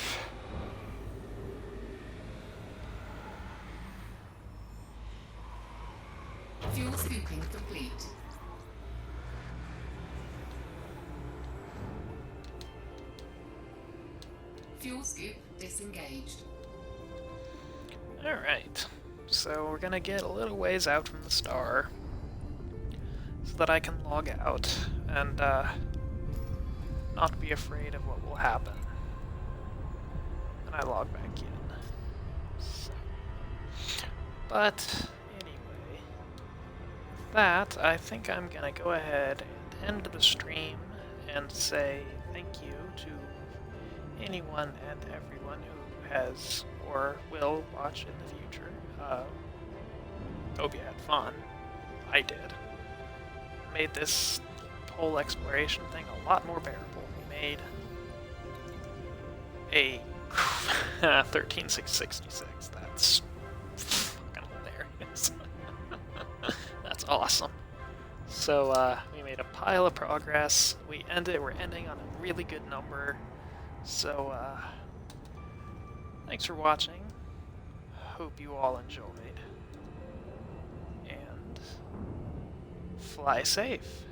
Fuel scooping complete. Fuel scoop disengaged. Alright. So we're gonna get a little ways out from the star so that I can log out and not be afraid of what will happen when I log back in. So. But anyway, with that, I think I'm gonna go ahead and end the stream and say thank you to anyone and everyone who has or will watch in the future. Hope you had fun. I did. Made this whole exploration thing a lot more bearable. We made a 13666. That's fucking hilarious. That's awesome. So we made a pile of progress. We're ending on a really good number. So thanks for watching. Hope you all enjoyed. And fly safe.